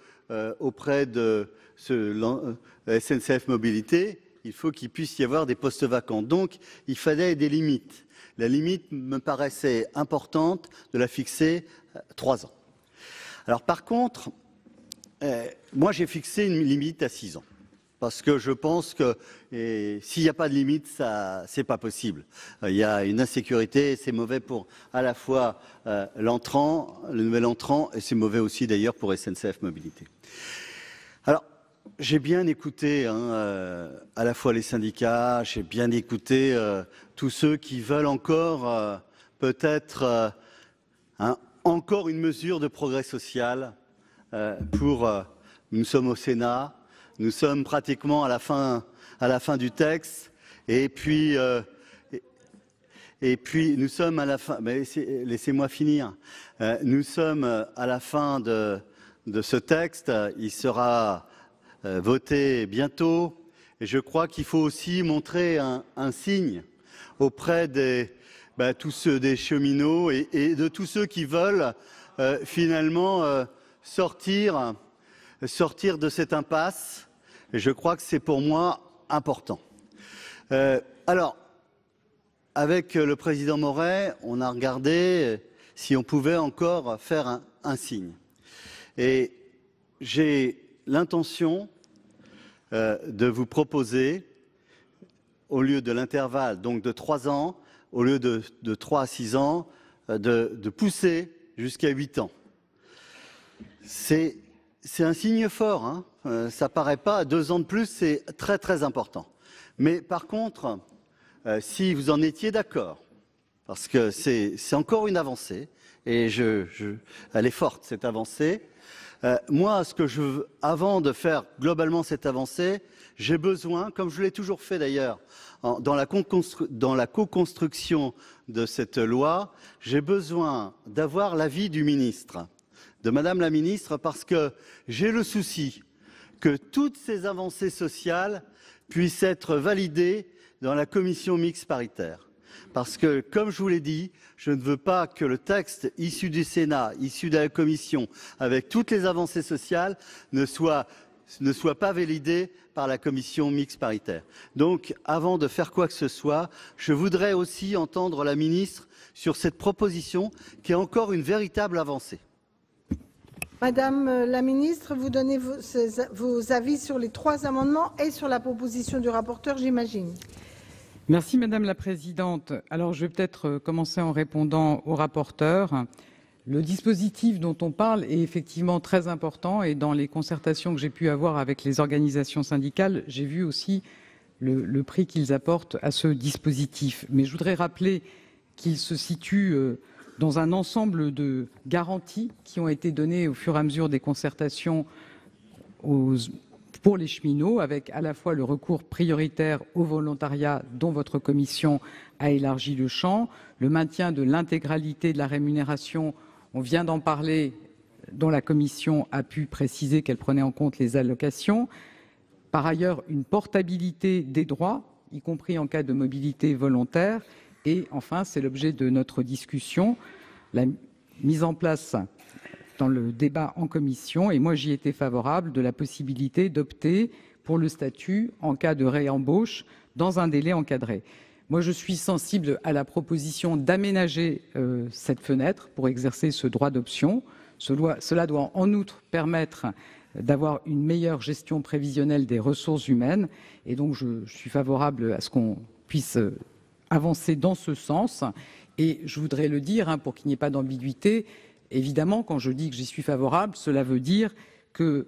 S6: auprès de SNCF Mobilité, il faut qu'il puisse y avoir des postes vacants. Donc il fallait des limites. La limite me paraissait importante de la fixer 3 ans. Alors par contre, moi j'ai fixé une limite à 6 ans. Parce que je pense que s'il n'y a pas de limite, ça c'est pas possible. Il y a une insécurité, c'est mauvais pour à la fois l'entrant, le nouvel entrant, et c'est mauvais aussi d'ailleurs pour SNCF Mobilité. Alors, j'ai bien écouté à la fois les syndicats, j'ai bien écouté tous ceux qui veulent encore peut-être encore une mesure de progrès social nous sommes au Sénat, nous sommes pratiquement à la fin du texte, et puis nous sommes à la fin. Mais laissez-moi finir. Nous sommes à la fin de ce texte. Il sera voté bientôt, et je crois qu'il faut aussi montrer un signe auprès tous ceux des cheminots et de tous ceux qui veulent finalement sortir de cette impasse. Et je crois que c'est pour moi important. Alors, avec le président Moret, on a regardé si on pouvait encore faire un signe. Et j'ai l'intention de vous proposer, au lieu de l'intervalle donc de 3 ans, au lieu de 3 à 6 ans, de pousser jusqu'à 8 ans. C'est un signe fort, hein. Ça paraît pas, 2 ans de plus, c'est très très important. Mais par contre, si vous en étiez d'accord, parce que c'est encore une avancée, et elle est forte cette avancée, moi, avant de faire globalement cette avancée, j'ai besoin, comme je l'ai toujours fait d'ailleurs, dans la co-construction de cette loi, j'ai besoin d'avoir l'avis du ministre, de Madame la ministre, parce que j'ai le souci que toutes ces avancées sociales puissent être validées dans la commission mixte paritaire. Parce que, comme je vous l'ai dit, je ne veux pas que le texte issu du Sénat, issu de la Commission, avec toutes les avancées sociales, ne soit pas validé par la commission mixte paritaire. Donc, avant de faire quoi que ce soit, je voudrais aussi entendre la ministre sur cette proposition qui est encore une véritable avancée.
S3: Madame la ministre, vous donnez vos avis sur les 3 amendements et sur la proposition du rapporteur, j'imagine.
S7: Merci Madame la Présidente. Alors je vais peut-être commencer en répondant au rapporteur. Le dispositif dont on parle est effectivement très important, et dans les concertations que j'ai pu avoir avec les organisations syndicales, j'ai vu aussi le prix qu'ils apportent à ce dispositif. Mais je voudrais rappeler qu'il se situe dans un ensemble de garanties qui ont été données au fur et à mesure des concertations pour les cheminots, avec à la fois le recours prioritaire au volontariat dont votre commission a élargi le champ, le maintien de l'intégralité de la rémunération, on vient d'en parler, dont la commission a pu préciser qu'elle prenait en compte les allocations, par ailleurs une portabilité des droits, y compris en cas de mobilité volontaire, et enfin, c'est l'objet de notre discussion, la mise en place dans le débat en commission, et moi j'y étais favorable, de la possibilité d'opter pour le statut en cas de réembauche dans un délai encadré. Moi je suis sensible à la proposition d'aménager cette fenêtre pour exercer ce droit d'option. Cela doit en outre permettre d'avoir une meilleure gestion prévisionnelle des ressources humaines, et donc je suis favorable à ce qu'on puisse avancer dans ce sens. Et je voudrais le dire, pour qu'il n'y ait pas d'ambiguïté, évidemment, quand je dis que j'y suis favorable, cela veut dire que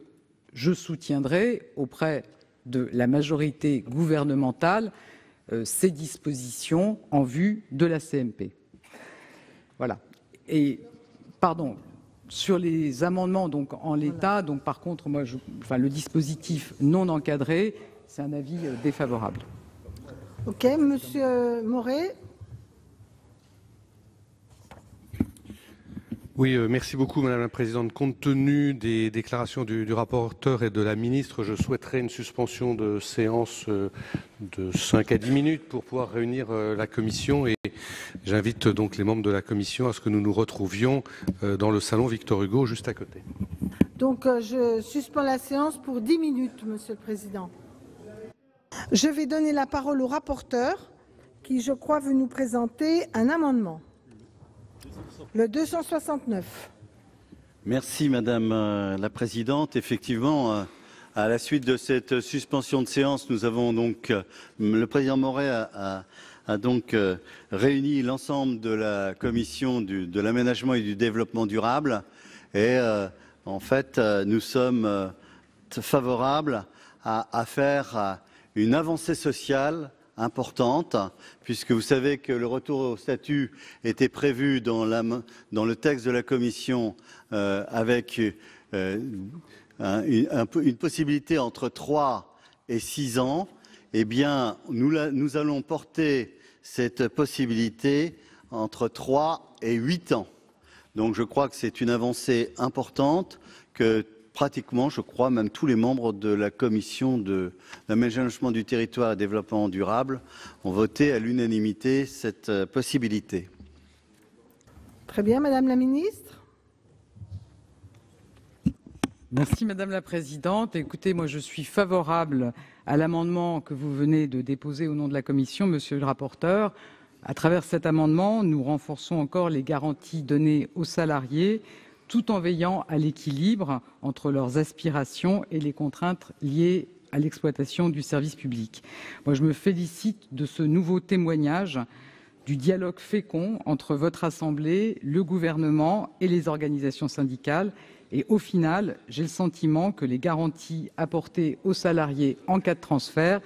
S7: je soutiendrai auprès de la majorité gouvernementale ces dispositions en vue de la CMP. Voilà. Et, pardon, sur les amendements donc en l'état, donc par contre, moi, le dispositif non encadré, c'est un avis défavorable.
S3: Ok, Monsieur Moret.
S11: Oui, merci beaucoup, Madame la Présidente. Compte tenu des déclarations du rapporteur et de la ministre, je souhaiterais une suspension de séance de 5 à 10 minutes pour pouvoir réunir la commission, et j'invite donc les membres de la commission à ce que nous nous retrouvions dans le salon Victor Hugo, juste à côté.
S3: Donc, je suspends la séance pour 10 minutes, Monsieur le Président. Je vais donner la parole au rapporteur qui, je crois, veut nous présenter un amendement. Le 269.
S6: Merci Madame la Présidente. Effectivement, à la suite de cette suspension de séance, nous avons donc, le président Moret a donc réuni l'ensemble de la commission de l'aménagement et du développement durable, et en fait nous sommes favorables à faire une avancée sociale importante, puisque vous savez que le retour au statut était prévu dans le texte de la Commission avec une possibilité entre 3 et 6 ans. Eh bien, nous allons porter cette possibilité entre 3 et 8 ans. Donc je crois que c'est une avancée importante que pratiquement, je crois, même tous les membres de la commission de l'aménagement du territoire et développement durable ont voté à l'unanimité cette possibilité.
S3: Très bien, Madame la Ministre.
S7: Merci Madame la Présidente. Écoutez, moi je suis favorable à l'amendement que vous venez de déposer au nom de la Commission, Monsieur le rapporteur. À travers cet amendement, nous renforçons encore les garanties données aux salariés, tout en veillant à l'équilibre entre leurs aspirations et les contraintes liées à l'exploitation du service public. Moi, je me félicite de ce nouveau témoignage du dialogue fécond entre votre Assemblée, le gouvernement et les organisations syndicales. Et au final, j'ai le sentiment que les garanties apportées aux salariés en cas de transfert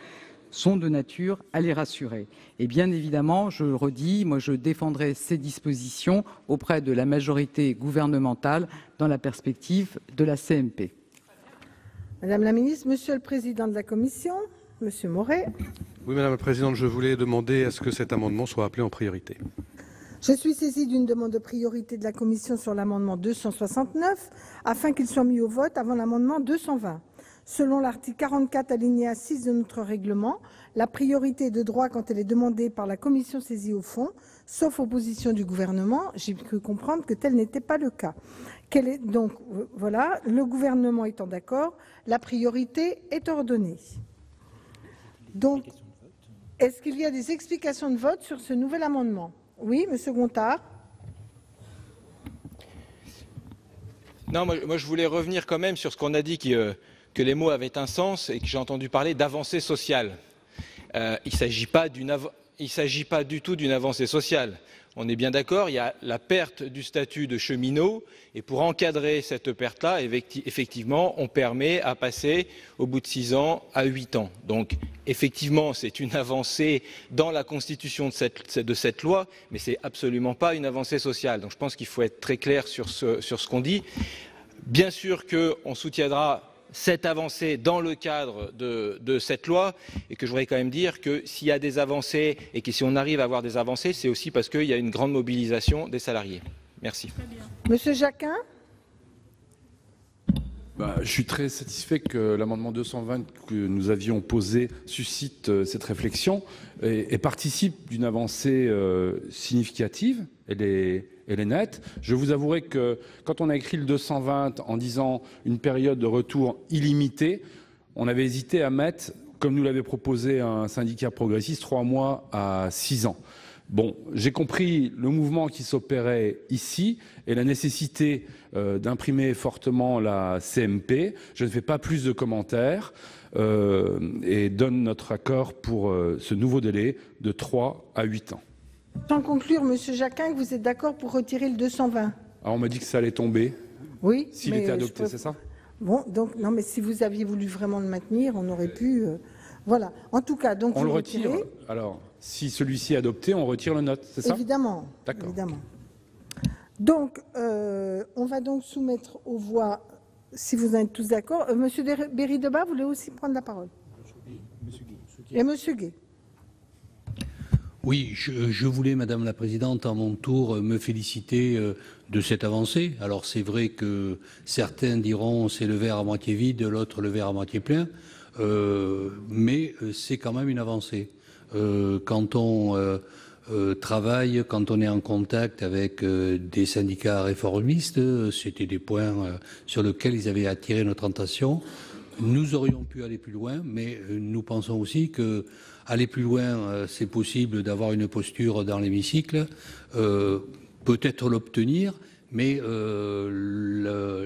S7: sont de nature à les rassurer. Et bien évidemment, je le redis, moi je défendrai ces dispositions auprès de la majorité gouvernementale dans la perspective de la CMP.
S3: Madame la Ministre, Monsieur le Président de la Commission, Monsieur Moret.
S11: Oui, Madame la Présidente, je voulais demander à ce que cet amendement soit appelé en priorité.
S3: Je suis saisie d'une demande de priorité de la Commission sur l'amendement 269 afin qu'il soit mis au vote avant l'amendement 220. Selon l'article 44 alinéa 6 de notre règlement, la priorité est de droit quand elle est demandée par la commission saisie au fond, sauf opposition du gouvernement. J'ai cru comprendre que tel n'était pas le cas. Donc voilà, le gouvernement étant d'accord, la priorité est ordonnée. Donc, est-ce qu'il y a des explications de vote sur ce nouvel amendement? Oui, Monsieur Gontard.
S5: Non, moi je voulais revenir quand même sur ce qu'on a dit que les mots avaient un sens et que j'ai entendu parler d'avancée sociale. Il ne s'agit pas du tout d'une avancée sociale. On est bien d'accord, il y a la perte du statut de cheminot et pour encadrer cette perte-là, effectivement, on permet à passer au bout de 6 ans à 8 ans. Donc effectivement, c'est une avancée dans la constitution de cette loi, mais ce n'est absolument pas une avancée sociale. Donc je pense qu'il faut être très clair sur ce qu'on dit. Bien sûr qu'on soutiendra cette avancée dans le cadre de cette loi et que je voudrais quand même dire que s'il y a des avancées et que si on arrive à avoir des avancées, c'est aussi parce qu'il y a une grande mobilisation des salariés. Merci.
S3: Monsieur Jacquin.
S4: Je suis très satisfait que l'amendement 220 que nous avions posé suscite cette réflexion et participe d'une avancée significative. Elle est nette. Je vous avouerai que quand on a écrit le 220 en disant une période de retour illimitée, on avait hésité à mettre, comme nous l'avait proposé un syndicat progressiste, 3 mois à 6 ans. Bon, j'ai compris le mouvement qui s'opérait ici et la nécessité d'imprimer fortement la CMP. Je ne fais pas plus de commentaires et donne notre accord pour ce nouveau délai de 3 à 8 ans.
S3: Sans conclure, Monsieur Jacquin, que vous êtes d'accord pour retirer le 220 ?
S4: Alors on m'a dit que ça allait tomber.
S3: Oui.
S4: S'il était adopté, c'est ça ?
S3: Bon, donc non, mais si vous aviez voulu vraiment le maintenir, on aurait pu. Voilà. En tout cas, donc
S4: on
S3: vous
S4: le retire.
S3: Retirez.
S4: Alors, si celui-ci est adopté, on retire le note, c'est ça ?
S3: Évidemment.
S4: D'accord.
S3: Évidemment. Donc, on va donc soumettre aux voix, si vous êtes tous d'accord. Monsieur Berry-Debat voulait aussi prendre la parole. Et Monsieur Gay.
S12: Oui, je voulais, Madame la Présidente, à mon tour, me féliciter de cette avancée. Alors c'est vrai que certains diront c'est le verre à moitié vide, l'autre le verre à moitié plein, mais c'est quand même une avancée. Quand on travaille, quand on est en contact avec des syndicats réformistes, c'était des points sur lesquels ils avaient attiré notre attention. Nous aurions pu aller plus loin, mais nous pensons aussi que aller plus loin, c'est possible d'avoir une posture dans l'hémicycle, peut-être l'obtenir, mais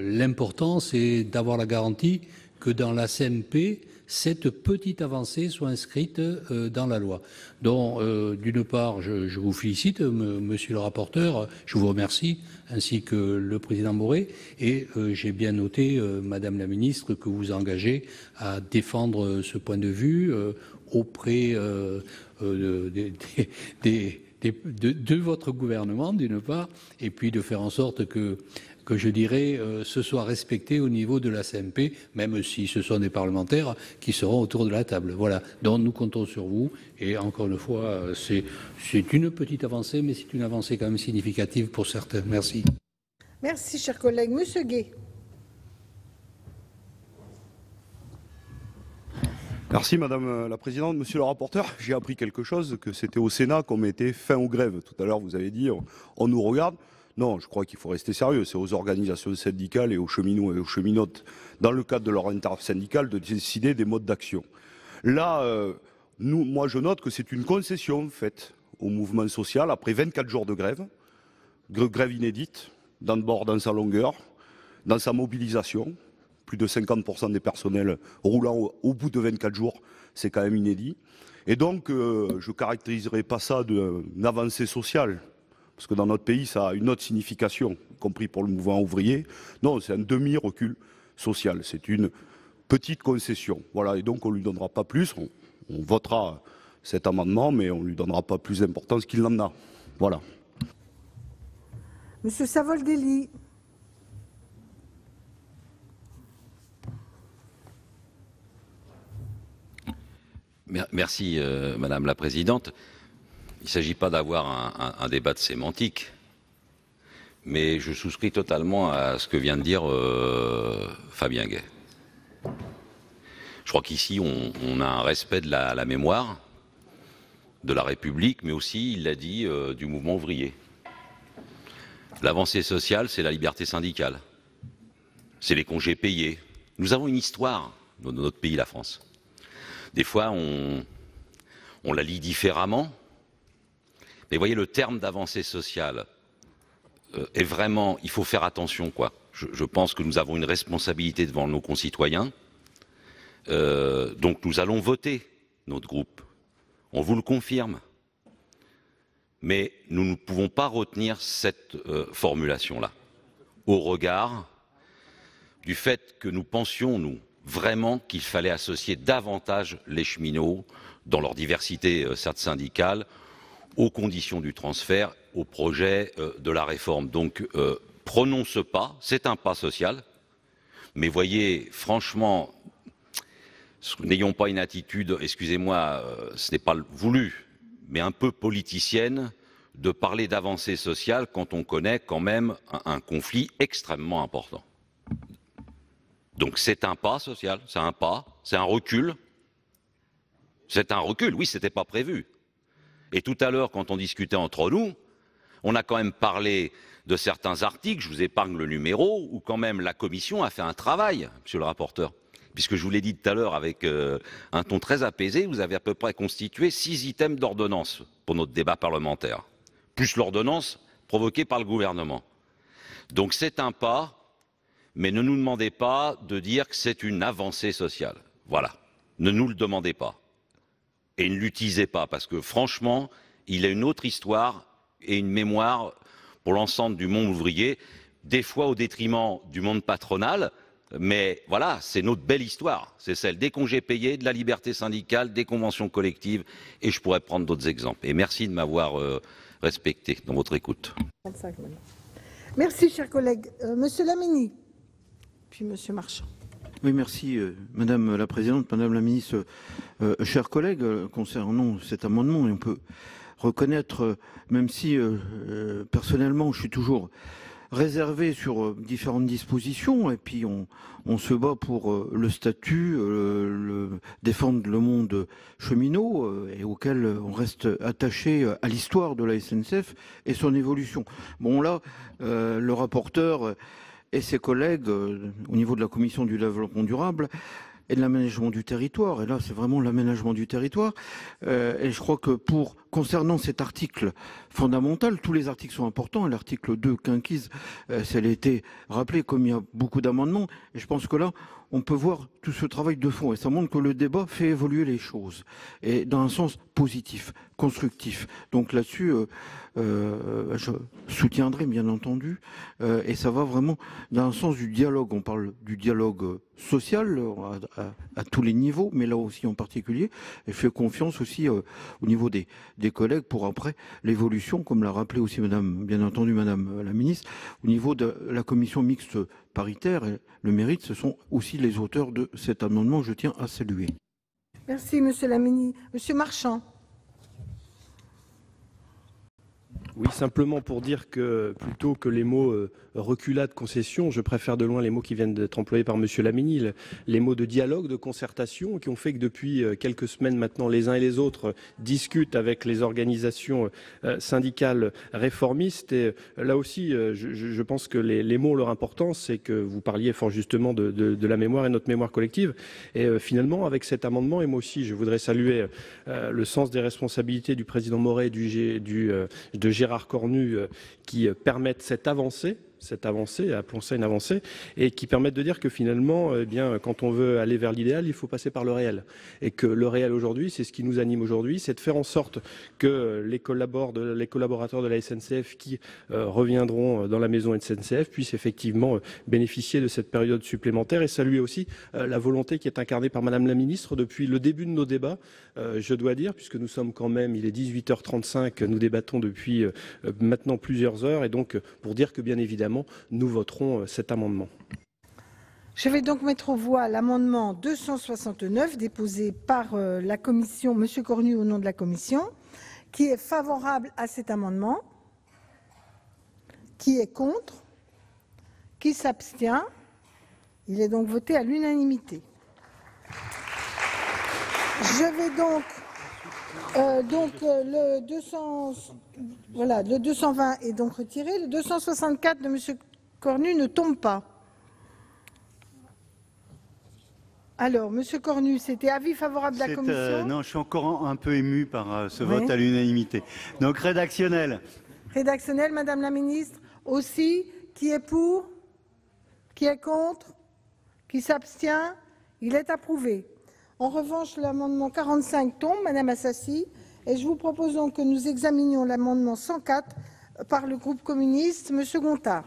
S12: l'important, c'est d'avoir la garantie que dans la CMP, cette petite avancée soit inscrite dans la loi. Donc, d'une part, je vous félicite, monsieur le rapporteur, je vous remercie, ainsi que le président Moret, et j'ai bien noté, madame la ministre, que vous engagez à défendre ce point de vue auprès de votre gouvernement, d'une part, et puis de faire en sorte que je dirais, ce soit respecté au niveau de la CMP, même si ce sont des parlementaires qui seront autour de la table. Voilà. Donc nous comptons sur vous. Et encore une fois, c'est une petite avancée, mais c'est une avancée quand même significative pour certains. Merci.
S3: Merci, cher collègue. Monsieur Gay.
S2: Merci Madame la Présidente. Monsieur le rapporteur, j'ai appris quelque chose, que c'était au Sénat qu'on mettait fin aux grèves. Tout à l'heure, vous avez dit, on nous regarde. Non, je crois qu'il faut rester sérieux. C'est aux organisations syndicales et aux cheminots et aux cheminotes, dans le cadre de leur intersyndicale, de décider des modes d'action. Là, moi, je note que c'est une concession faite au mouvement social après 24 jours de grève inédite, dans sa longueur, dans sa mobilisation. Plus de 50% des personnels roulant au bout de 24 jours, c'est quand même inédit. Et donc, je ne caractériserai pas ça d'une avancée sociale. Parce que dans notre pays, ça a une autre signification, y compris pour le mouvement ouvrier. Non, c'est un demi-recul social. C'est une petite concession. Voilà, et donc on ne lui donnera pas plus. On votera cet amendement, mais on ne lui donnera pas plus d'importance qu'il n'en a. Voilà.
S3: Monsieur Savoldelli.
S13: Merci, Madame la Présidente. Il ne s'agit pas d'avoir un débat de sémantique, mais je souscris totalement à ce que vient de dire Fabien Gay. Je crois qu'ici, on a un respect de la mémoire de la République, mais aussi, il l'a dit, du mouvement ouvrier. L'avancée sociale, c'est la liberté syndicale. C'est les congés payés. Nous avons une histoire dans notre pays, la France. Des fois, on la lit différemment. Mais voyez, le terme d'avancée sociale est vraiment... Il faut faire attention, quoi. Je pense que nous avons une responsabilité devant nos concitoyens. Donc nous allons voter, notre groupe. On vous le confirme. Mais nous ne pouvons pas retenir cette formulation-là, au regard du fait que nous pensions, nous, vraiment qu'il fallait associer davantage les cheminots, dans leur diversité certes syndicale, aux conditions du transfert, au projet de la réforme. Donc prenons ce pas, c'est un pas social, mais voyez, franchement, n'ayons pas une attitude, excusez-moi, ce n'est pas voulu, mais un peu politicienne, de parler d'avancée sociale quand on connaît quand même un conflit extrêmement important. Donc c'est un pas social, c'est un pas, c'est un recul. C'est un recul, oui, ce n'était pas prévu. Et tout à l'heure, quand on discutait entre nous, on a quand même parlé de certains articles, je vous épargne le numéro, où quand même la Commission a fait un travail, monsieur le rapporteur. Puisque je vous l'ai dit tout à l'heure avec un ton très apaisé, vous avez à peu près constitué 6 items d'ordonnance pour notre débat parlementaire, plus l'ordonnance provoquée par le gouvernement. Donc c'est un pas, mais ne nous demandez pas de dire que c'est une avancée sociale. Voilà, ne nous le demandez pas. Et ne l'utilisez pas, parce que franchement, il a une autre histoire et une mémoire pour l'ensemble du monde ouvrier, des fois au détriment du monde patronal, mais voilà, c'est notre belle histoire. C'est celle des congés payés, de la liberté syndicale, des conventions collectives, et je pourrais prendre d'autres exemples. Et merci de m'avoir respecté dans votre écoute.
S3: Merci, chers collègues. Monsieur Lamini, puis Monsieur Marchand.
S8: Oui, merci, Madame la Présidente, Madame la Ministre. Chers collègues, concernant cet amendement, on peut reconnaître, même si personnellement je suis toujours réservé sur différentes dispositions, et puis on se bat pour le statut, défendre le monde cheminot, et auquel on reste attaché à l'histoire de la SNCF et son évolution. Bon là, le rapporteur et ses collègues, au niveau de la Commission du développement durable et de l'aménagement du territoire, et là c'est vraiment l'aménagement du territoire, et je crois que pour concernant cet article fondamental, tous les articles sont importants. L'article 2, quinquies, ça a été rappelé comme il y a beaucoup d'amendements. Et je pense que là, on peut voir tout ce travail de fond. Et ça montre que le débat fait évoluer les choses. Et dans un sens positif, constructif. Donc là-dessus, je soutiendrai bien entendu. Et ça va vraiment dans un sens du dialogue. On parle du dialogue social à tous les niveaux, mais là aussi en particulier. Et je fais confiance aussi au niveau des collègues pour après l'évolution, comme l'a rappelé aussi bien entendu Madame la Ministre, au niveau de la commission mixte paritaire. Et le mérite, ce sont aussi les auteurs de cet amendement, je tiens à saluer.
S3: Merci, Monsieur la Ministre. Monsieur Marchand.
S14: Oui, simplement pour dire que plutôt que les mots reculade, concession, je préfère de loin les mots qui viennent d'être employés par Monsieur Lamini, les mots de dialogue, de concertation, qui ont fait que depuis quelques semaines maintenant, les uns et les autres discutent avec les organisations syndicales réformistes. Et là aussi, je pense que les mots ont leur importance, c'est que vous parliez fort justement de la mémoire et notre mémoire collective. Et finalement, avec cet amendement, et moi aussi, je voudrais saluer le sens des responsabilités du président Moret et de Gérard Cornu qui permettent cette avancée, appelons ça une avancée, et qui permettent de dire que finalement, eh bien, quand on veut aller vers l'idéal, il faut passer par le réel. Et que le réel aujourd'hui, c'est ce qui nous anime aujourd'hui, c'est de faire en sorte que les collaborateurs de la SNCF qui reviendront dans la maison SNCF puissent effectivement bénéficier de cette période supplémentaire, et saluer aussi la volonté qui est incarnée par Madame la Ministre depuis le début de nos débats, je dois dire, puisque nous sommes quand même, il est 18h35, nous débattons depuis maintenant plusieurs heures, et donc pour dire que bien évidemment, nous voterons cet amendement.
S3: Je vais donc mettre aux voix l'amendement 269 déposé par la commission, Monsieur Cornu au nom de la commission. Qui est favorable à cet amendement? Qui est contre? Qui s'abstient? Il est donc voté à l'unanimité. Je vais donc le 220 est donc retiré. Le 264 de Monsieur Cornu ne tombe pas. Alors, Monsieur Cornu, c'était avis favorable de la commission.
S6: Non, je suis encore un peu ému par ce vote à l'unanimité. Donc rédactionnel.
S3: Rédactionnel, Madame la Ministre. Aussi, qui est pour? Qui est contre? Qui s'abstient? Il est approuvé. En revanche, l'amendement 45 tombe, Madame Assassi, et je vous propose donc que nous examinions l'amendement 104 par le groupe communiste. Monsieur Gontard.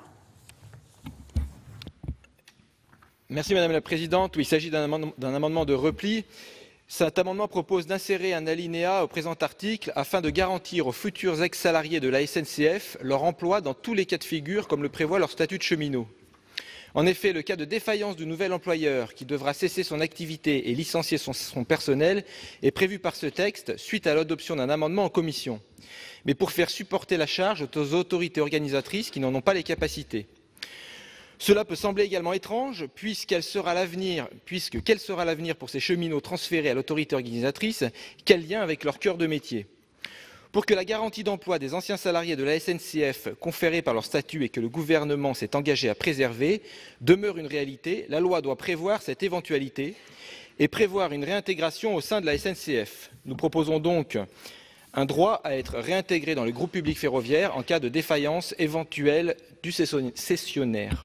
S5: Merci Madame la Présidente. Oui, il s'agit d'un amendement de repli. Cet amendement propose d'insérer un alinéa au présent article afin de garantir aux futurs ex-salariés de la SNCF leur emploi dans tous les cas de figure, comme le prévoit leur statut de cheminot. En effet, le cas de défaillance du nouvel employeur qui devra cesser son activité et licencier son personnel est prévu par ce texte suite à l'adoption d'un amendement en commission, mais pour faire supporter la charge aux autorités organisatrices qui n'en ont pas les capacités. Cela peut sembler également étrange, quel sera l'avenir pour ces cheminots transférés à l'autorité organisatrice? Quel lien avec leur cœur de métier? Pour que la garantie d'emploi des anciens salariés de la SNCF conférée par leur statut et que le gouvernement s'est engagé à préserver demeure une réalité, la loi doit prévoir cette éventualité et prévoir une réintégration au sein de la SNCF. Nous proposons donc un droit à être réintégré dans le groupe public ferroviaire en cas de défaillance éventuelle du cessionnaire.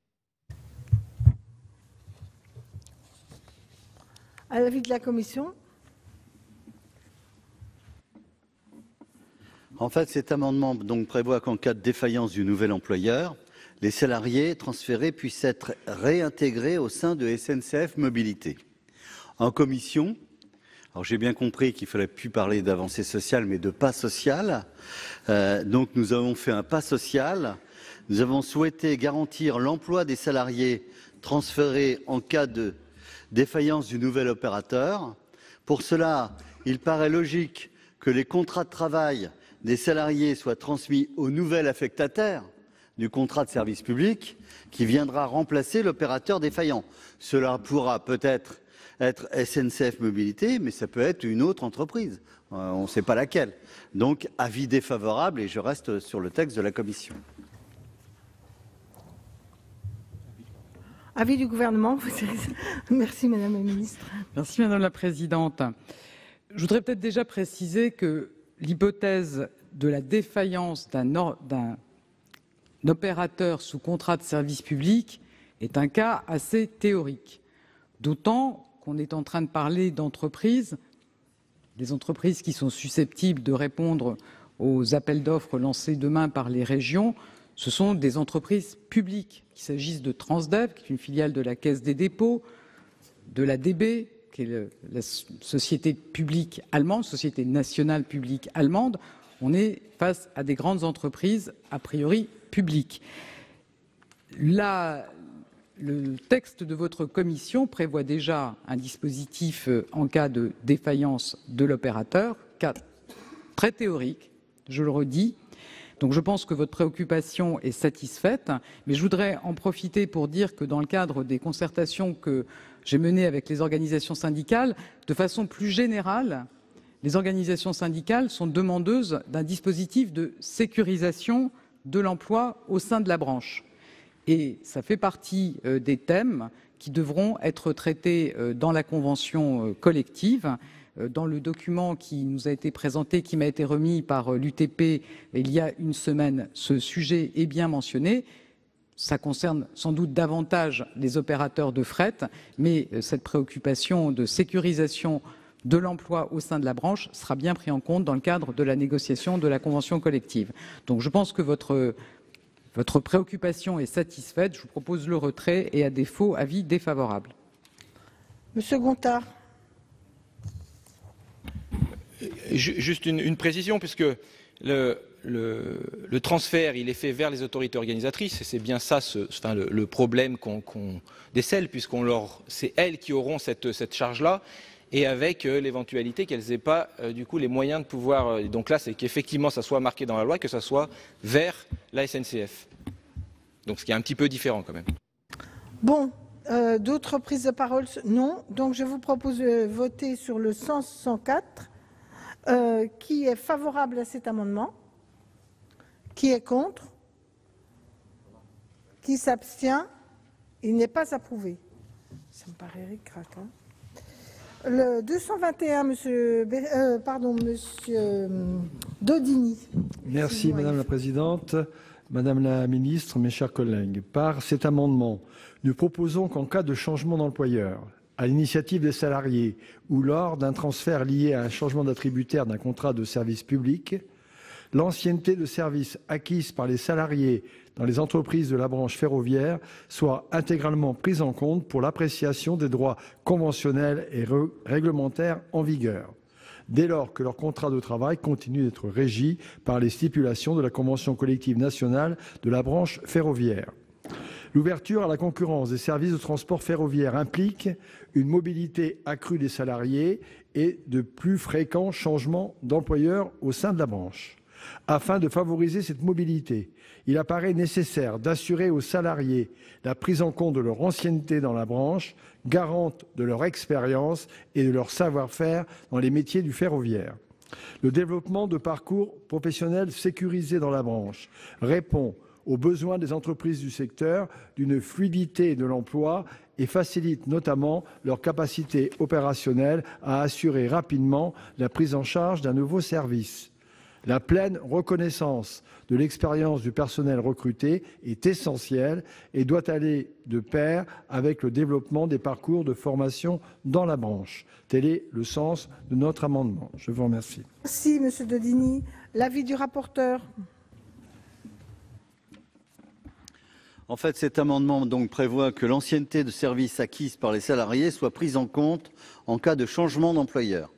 S3: À l'avis de la commission.
S6: En fait, cet amendement donc prévoit qu'en cas de défaillance du nouvel employeur, les salariés transférés puissent être réintégrés au sein de SNCF Mobilité. En commission, alors j'ai bien compris qu'il ne fallait plus parler d'avancée sociale, mais de pas social. Donc nous avons fait un pas social. Nous avons souhaité garantir l'emploi des salariés transférés en cas de défaillance du nouvel opérateur. Pour cela, il paraît logique que les contrats de travail des salariés soient transmis au nouvel affectataire du contrat de service public qui viendra remplacer l'opérateur défaillant. Cela pourra peut-être être SNCF Mobilité, mais ça peut être une autre entreprise. On ne sait pas laquelle. Donc, avis défavorable et je reste sur le texte de la commission.
S3: Avis du gouvernement. Merci Madame la Ministre.
S7: Merci Madame la Présidente. Je voudrais peut-être déjà préciser que l'hypothèse de la défaillance d'un opérateur sous contrat de service public est un cas assez théorique, d'autant qu'on est en train de parler d'entreprises, des entreprises qui sont susceptibles de répondre aux appels d'offres lancés demain par les régions. Ce sont des entreprises publiques, qu'il s'agisse de Transdev, qui est une filiale de la Caisse des dépôts, de la DB, qui est la société publique allemande, société nationale publique allemande. On est face à des grandes entreprises, a priori publiques. Le texte de votre commission prévoit déjà un dispositif en cas de défaillance de l'opérateur, cas très théorique, je le redis. Donc je pense que votre préoccupation est satisfaite, mais je voudrais en profiter pour dire que dans le cadre des concertations que j'ai menées avec les organisations syndicales, de façon plus générale, les organisations syndicales sont demandeuses d'un dispositif de sécurisation de l'emploi au sein de la branche. Et ça fait partie des thèmes qui devront être traités dans la convention collective. Dans le document qui nous a été présenté, qui m'a été remis par l'UTP il y a une semaine, ce sujet est bien mentionné. Ça concerne sans doute davantage les opérateurs de fret, mais cette préoccupation de sécurisation de l'emploi au sein de la branche sera bien prise en compte dans le cadre de la négociation de la convention collective. Donc je pense que votre préoccupation est satisfaite. Je vous propose le retrait et à défaut, avis défavorable.
S3: Monsieur Gontard.
S5: Juste une précision, puisque le transfert, il est fait vers les autorités organisatrices, et c'est bien ça le problème qu'on décèle, c'est elles qui auront cette charge-là, et avec l'éventualité qu'elles n'aient pas du coup les moyens de pouvoir. Donc là, c'est qu'effectivement, ça soit marqué dans la loi, que ça soit vers la SNCF. Donc ce qui est un petit peu différent quand même.
S3: Bon, d'autres prises de parole? Non. Donc je vous propose de voter sur le 104. Qui est favorable à cet amendement? Qui est contre? Qui s'abstient? Il n'est pas approuvé. Ça me paraît ric-rac. Le 221, monsieur Daudigny.
S15: Merci, Madame la Présidente. Madame la Ministre, mes chers collègues, par cet amendement, nous proposons qu'en cas de changement d'employeur, à l'initiative des salariés ou lors d'un transfert lié à un changement d'attributaire d'un contrat de service public, l'ancienneté de service acquise par les salariés dans les entreprises de la branche ferroviaire soit intégralement prise en compte pour l'appréciation des droits conventionnels et réglementaires en vigueur, dès lors que leur contrat de travail continue d'être régi par les stipulations de la Convention collective nationale de la branche ferroviaire. L'ouverture à la concurrence des services de transport ferroviaire implique une mobilité accrue des salariés et de plus fréquents changements d'employeur au sein de la branche. Afin de favoriser cette mobilité, il apparaît nécessaire d'assurer aux salariés la prise en compte de leur ancienneté dans la branche, garante de leur expérience et de leur savoir-faire dans les métiers du ferroviaire. Le développement de parcours professionnels sécurisés dans la branche répond aux besoins des entreprises du secteur d'une fluidité de l'emploi et facilite notamment leur capacité opérationnelle à assurer rapidement la prise en charge d'un nouveau service. La pleine reconnaissance de l'expérience du personnel recruté est essentielle et doit aller de pair avec le développement des parcours de formation dans la branche. Tel est le sens de notre amendement. Je vous remercie.
S3: Merci, Monsieur Daudigny. L'avis du rapporteur.
S6: En fait, cet amendement donc prévoit que l'ancienneté de service acquise par les salariés soit prise en compte en cas de changement d'employeur.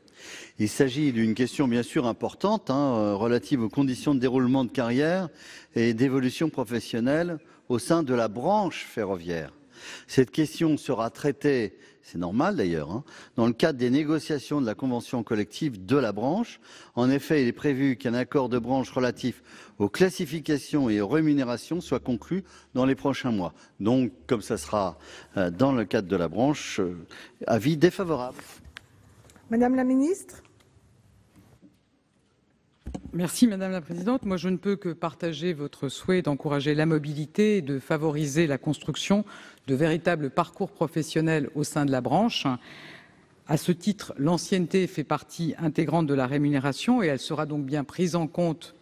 S6: Il s'agit d'une question bien sûr importante relative aux conditions de déroulement de carrière et d'évolution professionnelle au sein de la branche ferroviaire. Cette question sera traitée, c'est normal d'ailleurs, dans le cadre des négociations de la convention collective de la branche. En effet, il est prévu qu'un accord de branche relatif aux classifications et aux rémunérations soit conclu dans les prochains mois. Donc, comme ça sera dans le cadre de la branche, avis défavorable.
S3: Madame la Ministre.
S7: Merci Madame la Présidente. Moi, je ne peux que partager votre souhait d'encourager la mobilité et de favoriser la construction de véritables parcours professionnels au sein de la branche. À ce titre, l'ancienneté fait partie intégrante de la rémunération et elle sera donc bien prise en compte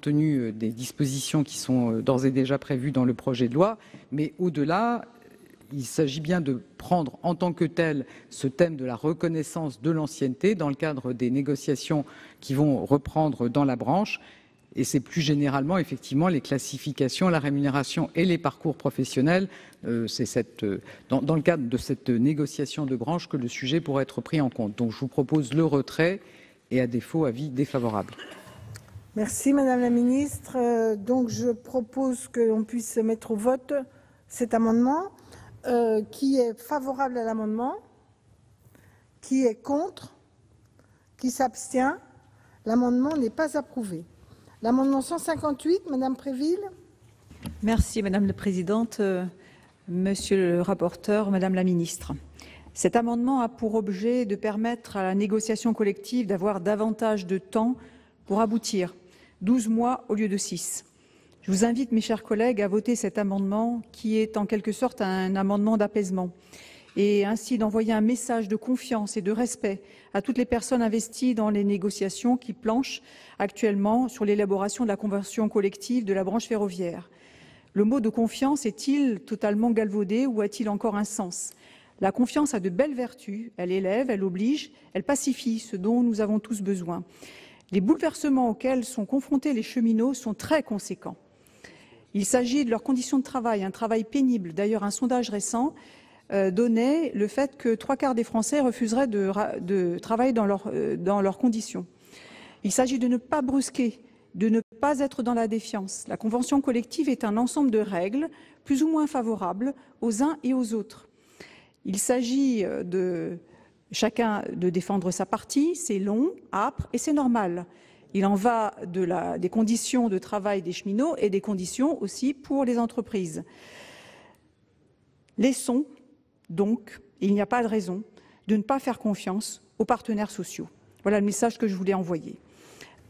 S7: tenu des dispositions qui sont d'ores et déjà prévues dans le projet de loi. Mais au-delà, il s'agit bien de prendre en tant que tel ce thème de la reconnaissance de l'ancienneté dans le cadre des négociations qui vont reprendre dans la branche. Et c'est plus généralement, effectivement, les classifications, la rémunération et les parcours professionnels. C'est dans le cadre de cette négociation de branche que le sujet pourrait être pris en compte. Donc je vous propose le retrait et à défaut, avis défavorable.
S3: Merci Madame la Ministre. Donc je propose que l'on puisse mettre au vote cet amendement. Qui est favorable à l'amendement? Qui est contre? Qui s'abstient? L'amendement n'est pas approuvé. L'amendement 158, Madame Préville.
S16: Merci Madame la Présidente, Monsieur le rapporteur, Madame la Ministre. Cet amendement a pour objet de permettre à la négociation collective d'avoir davantage de temps pour aboutir, 12 mois au lieu de 6. Je vous invite, mes chers collègues, à voter cet amendement qui est en quelque sorte un amendement d'apaisement et ainsi d'envoyer un message de confiance et de respect à toutes les personnes investies dans les négociations qui planchent actuellement sur l'élaboration de la convention collective de la branche ferroviaire. Le mot de confiance est-il totalement galvaudé ou a-t-il encore un sens? La confiance a de belles vertus, elle élève, elle oblige, elle pacifie, ce dont nous avons tous besoin. Les bouleversements auxquels sont confrontés les cheminots sont très conséquents. Il s'agit de leurs conditions de travail, un travail pénible. D'ailleurs, un sondage récent donnait le fait que 3/4 des Français refuseraient de travailler dans leurs conditions. Il s'agit de ne pas brusquer, de ne pas être dans la défiance. La convention collective est un ensemble de règles plus ou moins favorables aux uns et aux autres. Il s'agit de chacun de défendre sa partie, c'est long, âpre et c'est normal. Il en va des conditions de travail des cheminots et des conditions aussi pour les entreprises. Laissons donc, il n'y a pas de raison de ne pas faire confiance aux partenaires sociaux. Voilà le message que je voulais envoyer.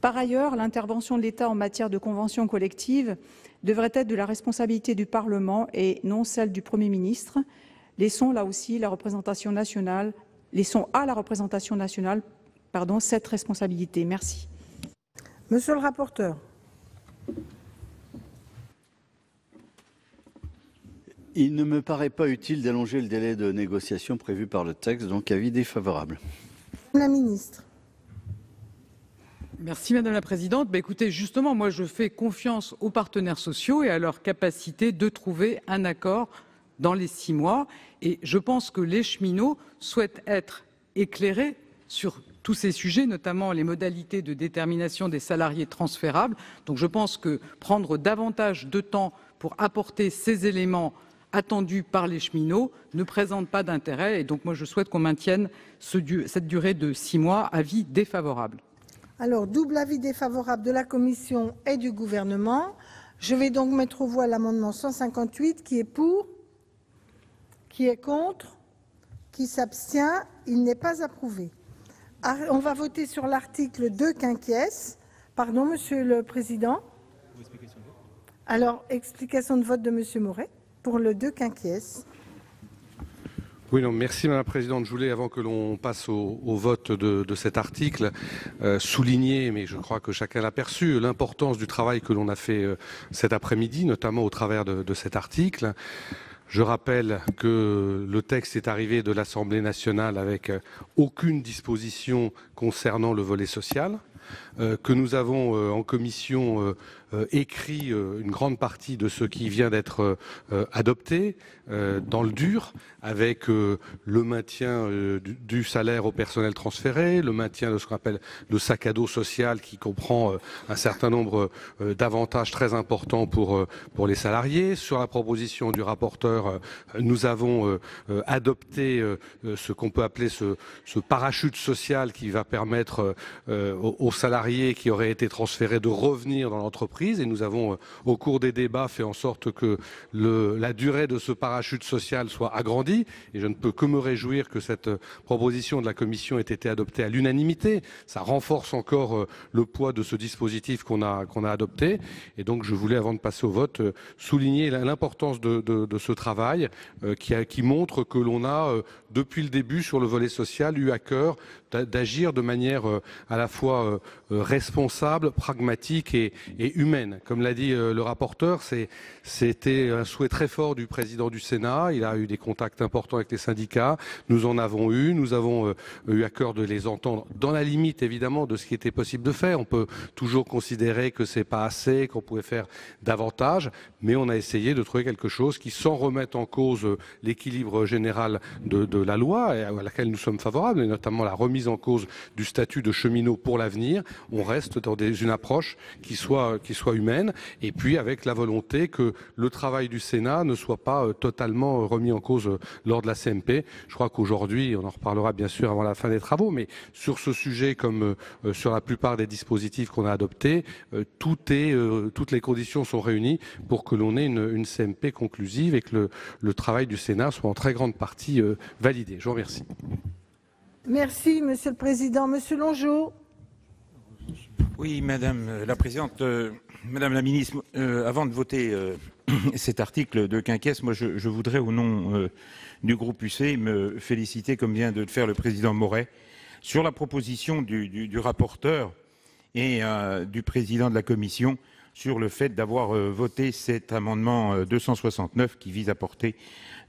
S16: Par ailleurs, l'intervention de l'État en matière de convention collective devrait être de la responsabilité du Parlement et non celle du Premier ministre. Laissons là aussi la représentation nationale, laissons à la représentation nationale, cette responsabilité. Merci.
S3: Monsieur le rapporteur.
S6: Il ne me paraît pas utile d'allonger le délai de négociation prévu par le texte, donc avis défavorable.
S3: La ministre.
S7: Merci Madame la Présidente. Écoutez, justement, moi je fais confiance aux partenaires sociaux et à leur capacité de trouver un accord dans les 6 mois. Et je pense que les cheminots souhaitent être éclairés sur tous ces sujets, notamment les modalités de détermination des salariés transférables. Donc je pense que prendre davantage de temps pour apporter ces éléments attendus par les cheminots ne présente pas d'intérêt. Et donc moi je souhaite qu'on maintienne cette durée de 6 mois. Avis défavorable.
S3: Alors, double avis défavorable de la Commission et du Gouvernement. Je vais donc mettre aux voix l'amendement 158. Qui est pour? Qui est contre? Qui s'abstient? Il n'est pas approuvé. On va voter sur l'article 2 quinquies. Pardon, Monsieur le Président. Alors, explication de vote de Monsieur Moret pour le 2 quinquies.
S11: Oui, non, merci Madame la Présidente. Je voulais, avant que l'on passe au vote de cet article, souligner, mais je crois que chacun l'a perçu, l'importance du travail que l'on a fait cet après-midi, notamment au travers de cet article. Je rappelle que le texte est arrivé de l'Assemblée nationale avec aucune disposition concernant le volet social, que nous avons en commission écrit une grande partie de ce qui vient d'être adopté dans le dur, avec le maintien du salaire au personnel transféré, le maintien de ce qu'on appelle le sac à dos social qui comprend un certain nombre d'avantages très importants pour les salariés. Sur la proposition du rapporteur, nous avons adopté ce qu'on peut appeler ce parachute social qui va permettre aux salariés qui auraient été transférés de revenir dans l'entreprise entreprises et nous avons, au cours des débats, fait en sorte que la durée de ce parachute social soit agrandie. Et je ne peux que me réjouir que cette proposition de la Commission ait été adoptée à l'unanimité. Ça renforce encore le poids de ce dispositif qu'on a adopté. Et donc je voulais, avant de passer au vote, souligner l'importance de ce travail qui montre que l'on a, depuis le début, sur le volet social, eu à cœur d'agir de manière à la fois responsable, pragmatique et humaine. Comme l'a dit le rapporteur, c'était un souhait très fort du président du Sénat. Il a eu des contacts importants avec les syndicats. Nous en avons eu. Nous avons eu à cœur de les entendre dans la limite, évidemment, de ce qui était possible de faire. On peut toujours considérer que c'est pas assez, qu'on pouvait faire davantage, mais on a essayé de trouver quelque chose qui, sans remettre en cause l'équilibre général de la loi, à laquelle nous sommes favorables, et notamment la remise en cause du statut de cheminot pour l'avenir, on reste dans une approche qui soit humaine, et puis avec la volonté que le travail du Sénat ne soit pas totalement remis en cause lors de la CMP. Je crois qu'aujourd'hui, on en reparlera bien sûr avant la fin des travaux, mais sur ce sujet comme sur la plupart des dispositifs qu'on a adoptés, toutes les conditions sont réunies pour que l'on ait une CMP conclusive et que le travail du Sénat soit en très grande partie validé. Je vous remercie.
S3: Merci, Monsieur le Président. Monsieur Longeau.
S10: Oui, Madame la Présidente, Madame la Ministre, avant de voter cet article de quinquième, moi je voudrais, au nom du groupe UC, me féliciter, comme vient de le faire le Président Moret, sur la proposition du rapporteur et du Président de la Commission sur le fait d'avoir voté cet amendement 269 qui vise à porter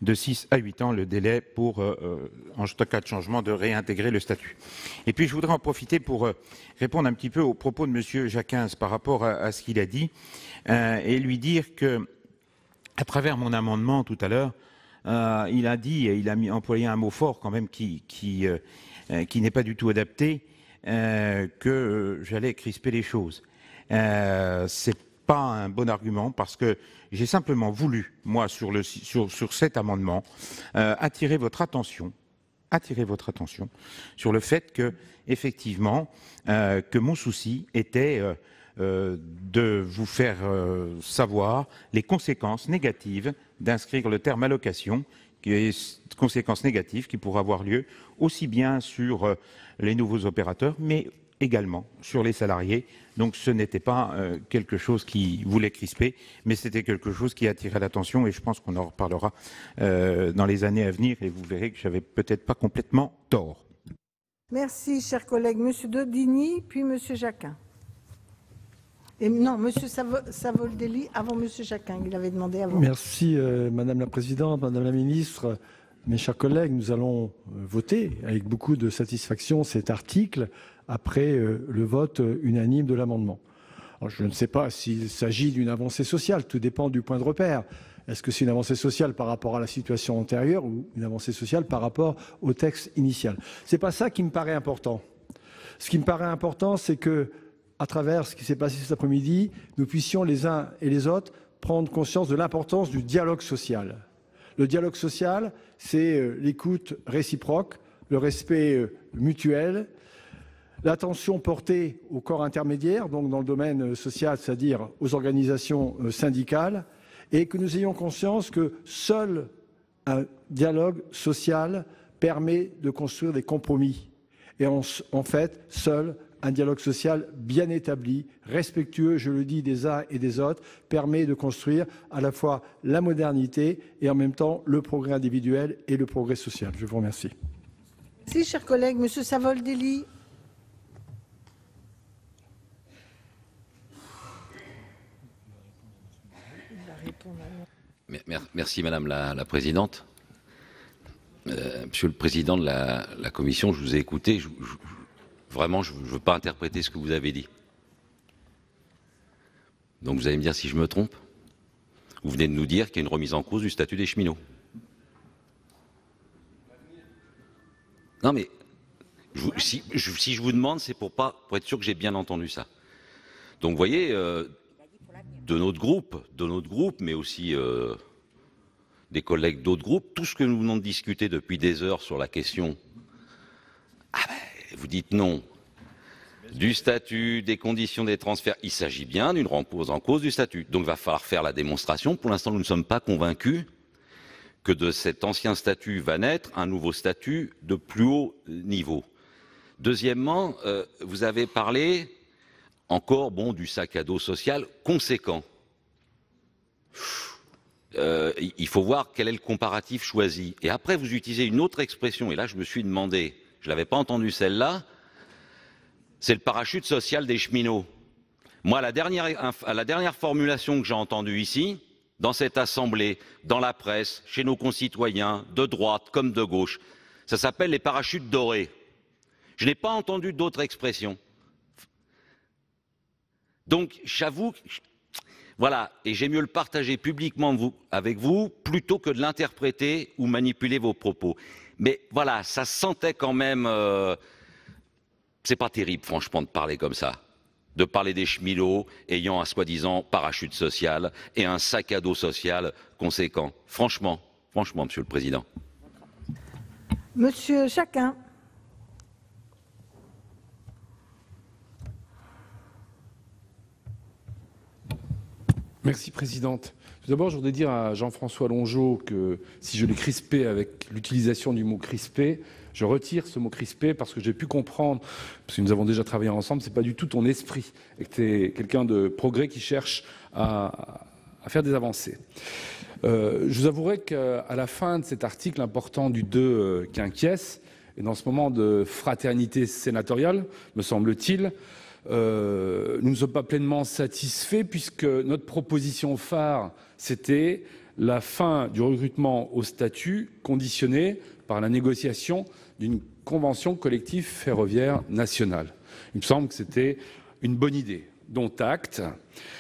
S10: de 6 à 8 ans le délai pour, en cas de changement, de réintégrer le statut. Et puis je voudrais en profiter pour répondre un petit peu aux propos de M. Jacquin par rapport à ce qu'il a dit et lui dire que, à travers mon amendement tout à l'heure, il a dit, et il a employé un mot fort quand même qui n'est pas du tout adapté, que j'allais crisper les choses. C'est pas un bon argument parce que j'ai simplement voulu, moi, sur cet amendement, attirer votre attention sur le fait que, effectivement, que mon souci était de vous faire savoir les conséquences négatives d'inscrire le terme allocation, conséquences négatives qui pourraient avoir lieu aussi bien sur les nouveaux opérateurs, mais également sur les salariés. Donc ce n'était pas quelque chose qui voulait crisper, mais c'était quelque chose qui attirait l'attention et je pense qu'on en reparlera dans les années à venir et vous verrez que j'avais peut-être pas complètement tort.
S3: Merci, chers collègues. Monsieur Daudigny, puis Monsieur Jacquin. Et non, Monsieur Savoldelli avant Monsieur Jacquin. Il avait demandé avant.
S15: Merci, Madame la Présidente, Madame la Ministre. Mes chers collègues, nous allons voter avec beaucoup de satisfaction cet article après le vote unanime de l'amendement. Je ne sais pas s'il s'agit d'une avancée sociale, tout dépend du point de repère. Est-ce que c'est une avancée sociale par rapport à la situation antérieure ou une avancée sociale par rapport au texte initial? Ce n'est pas ça qui me paraît important. Ce qui me paraît important, c'est que, à travers ce qui s'est passé cet après-midi, nous puissions les uns et les autres prendre conscience de l'importance du dialogue social. Le dialogue social, c'est l'écoute réciproque, le respect mutuel, l'attention portée au corps intermédiaire, donc dans le domaine social, c'est-à-dire aux organisations syndicales, et que nous ayons conscience que seul un dialogue social permet de construire des compromis. Et en fait, seul un dialogue social bien établi, respectueux, je le dis, des uns et des autres, permet de construire à la fois la modernité et en même temps le progrès individuel et le progrès social. Je vous remercie.
S3: Merci, chers collègues. Monsieur Savoldelli.
S13: Merci Madame la Présidente. Monsieur le Président de la Commission, je vous ai écouté. Vraiment, je ne veux pas interpréter ce que vous avez dit. Donc vous allez me dire si je me trompe. Vous venez de nous dire qu'il y a une remise en cause du statut des cheminots. Non mais, si je vous demande, c'est pour être sûr que j'ai bien entendu ça. Donc vous voyez, de notre groupe, mais aussi des collègues d'autres groupes, tout ce que nous venons de discuter depuis des heures sur la question, vous dites non. du statut, des conditions des transferts. Il s'agit bien d'une remise en cause du statut. Donc il va falloir faire la démonstration. Pour l'instant, nous ne sommes pas convaincus que de cet ancien statut va naître un nouveau statut de plus haut niveau. Deuxièmement, vous avez parlé encore du sac à dos social conséquent. Il faut voir quel est le comparatif choisi. Et après, vous utilisez une autre expression, et là, je me suis demandé, je ne l'avais pas entendue celle-là, c'est le parachute social des cheminots. Moi, à la dernière formulation que j'ai entendue ici, dans cette Assemblée, dans la presse, chez nos concitoyens, de droite comme de gauche, ça s'appelle les parachutes dorés. Je n'ai pas entendu d'autre expression. Donc, j'avoue, voilà, et j'aime mieux le partager publiquement avec vous, plutôt que de l'interpréter ou manipuler vos propos. Mais voilà, ça sentait quand même... c'est pas terrible, franchement, de parler comme ça. De parler des cheminots ayant un soi-disant parachute social et un sac à dos social conséquent. Franchement, Monsieur le Président.
S3: Monsieur Chacun.
S4: Merci, Présidente. Tout d'abord, je voudrais dire à Jean-François Longeot que si je l'ai crispé avec l'utilisation du mot crispé, je retire ce mot crispé parce que j'ai pu comprendre, parce que nous avons déjà travaillé ensemble, c'est pas du tout ton esprit, et que tu es quelqu'un de progrès qui cherche à faire des avancées. Je vous avouerai qu'à la fin de cet article important du 2 quinquies, et dans ce moment de fraternité sénatoriale, me semble-t-il, nous ne sommes pas pleinement satisfaits puisque notre proposition phare, c'était la fin du recrutement au statut conditionné par la négociation d'une convention collective ferroviaire nationale. Il me semble que c'était une bonne idée, dont acte.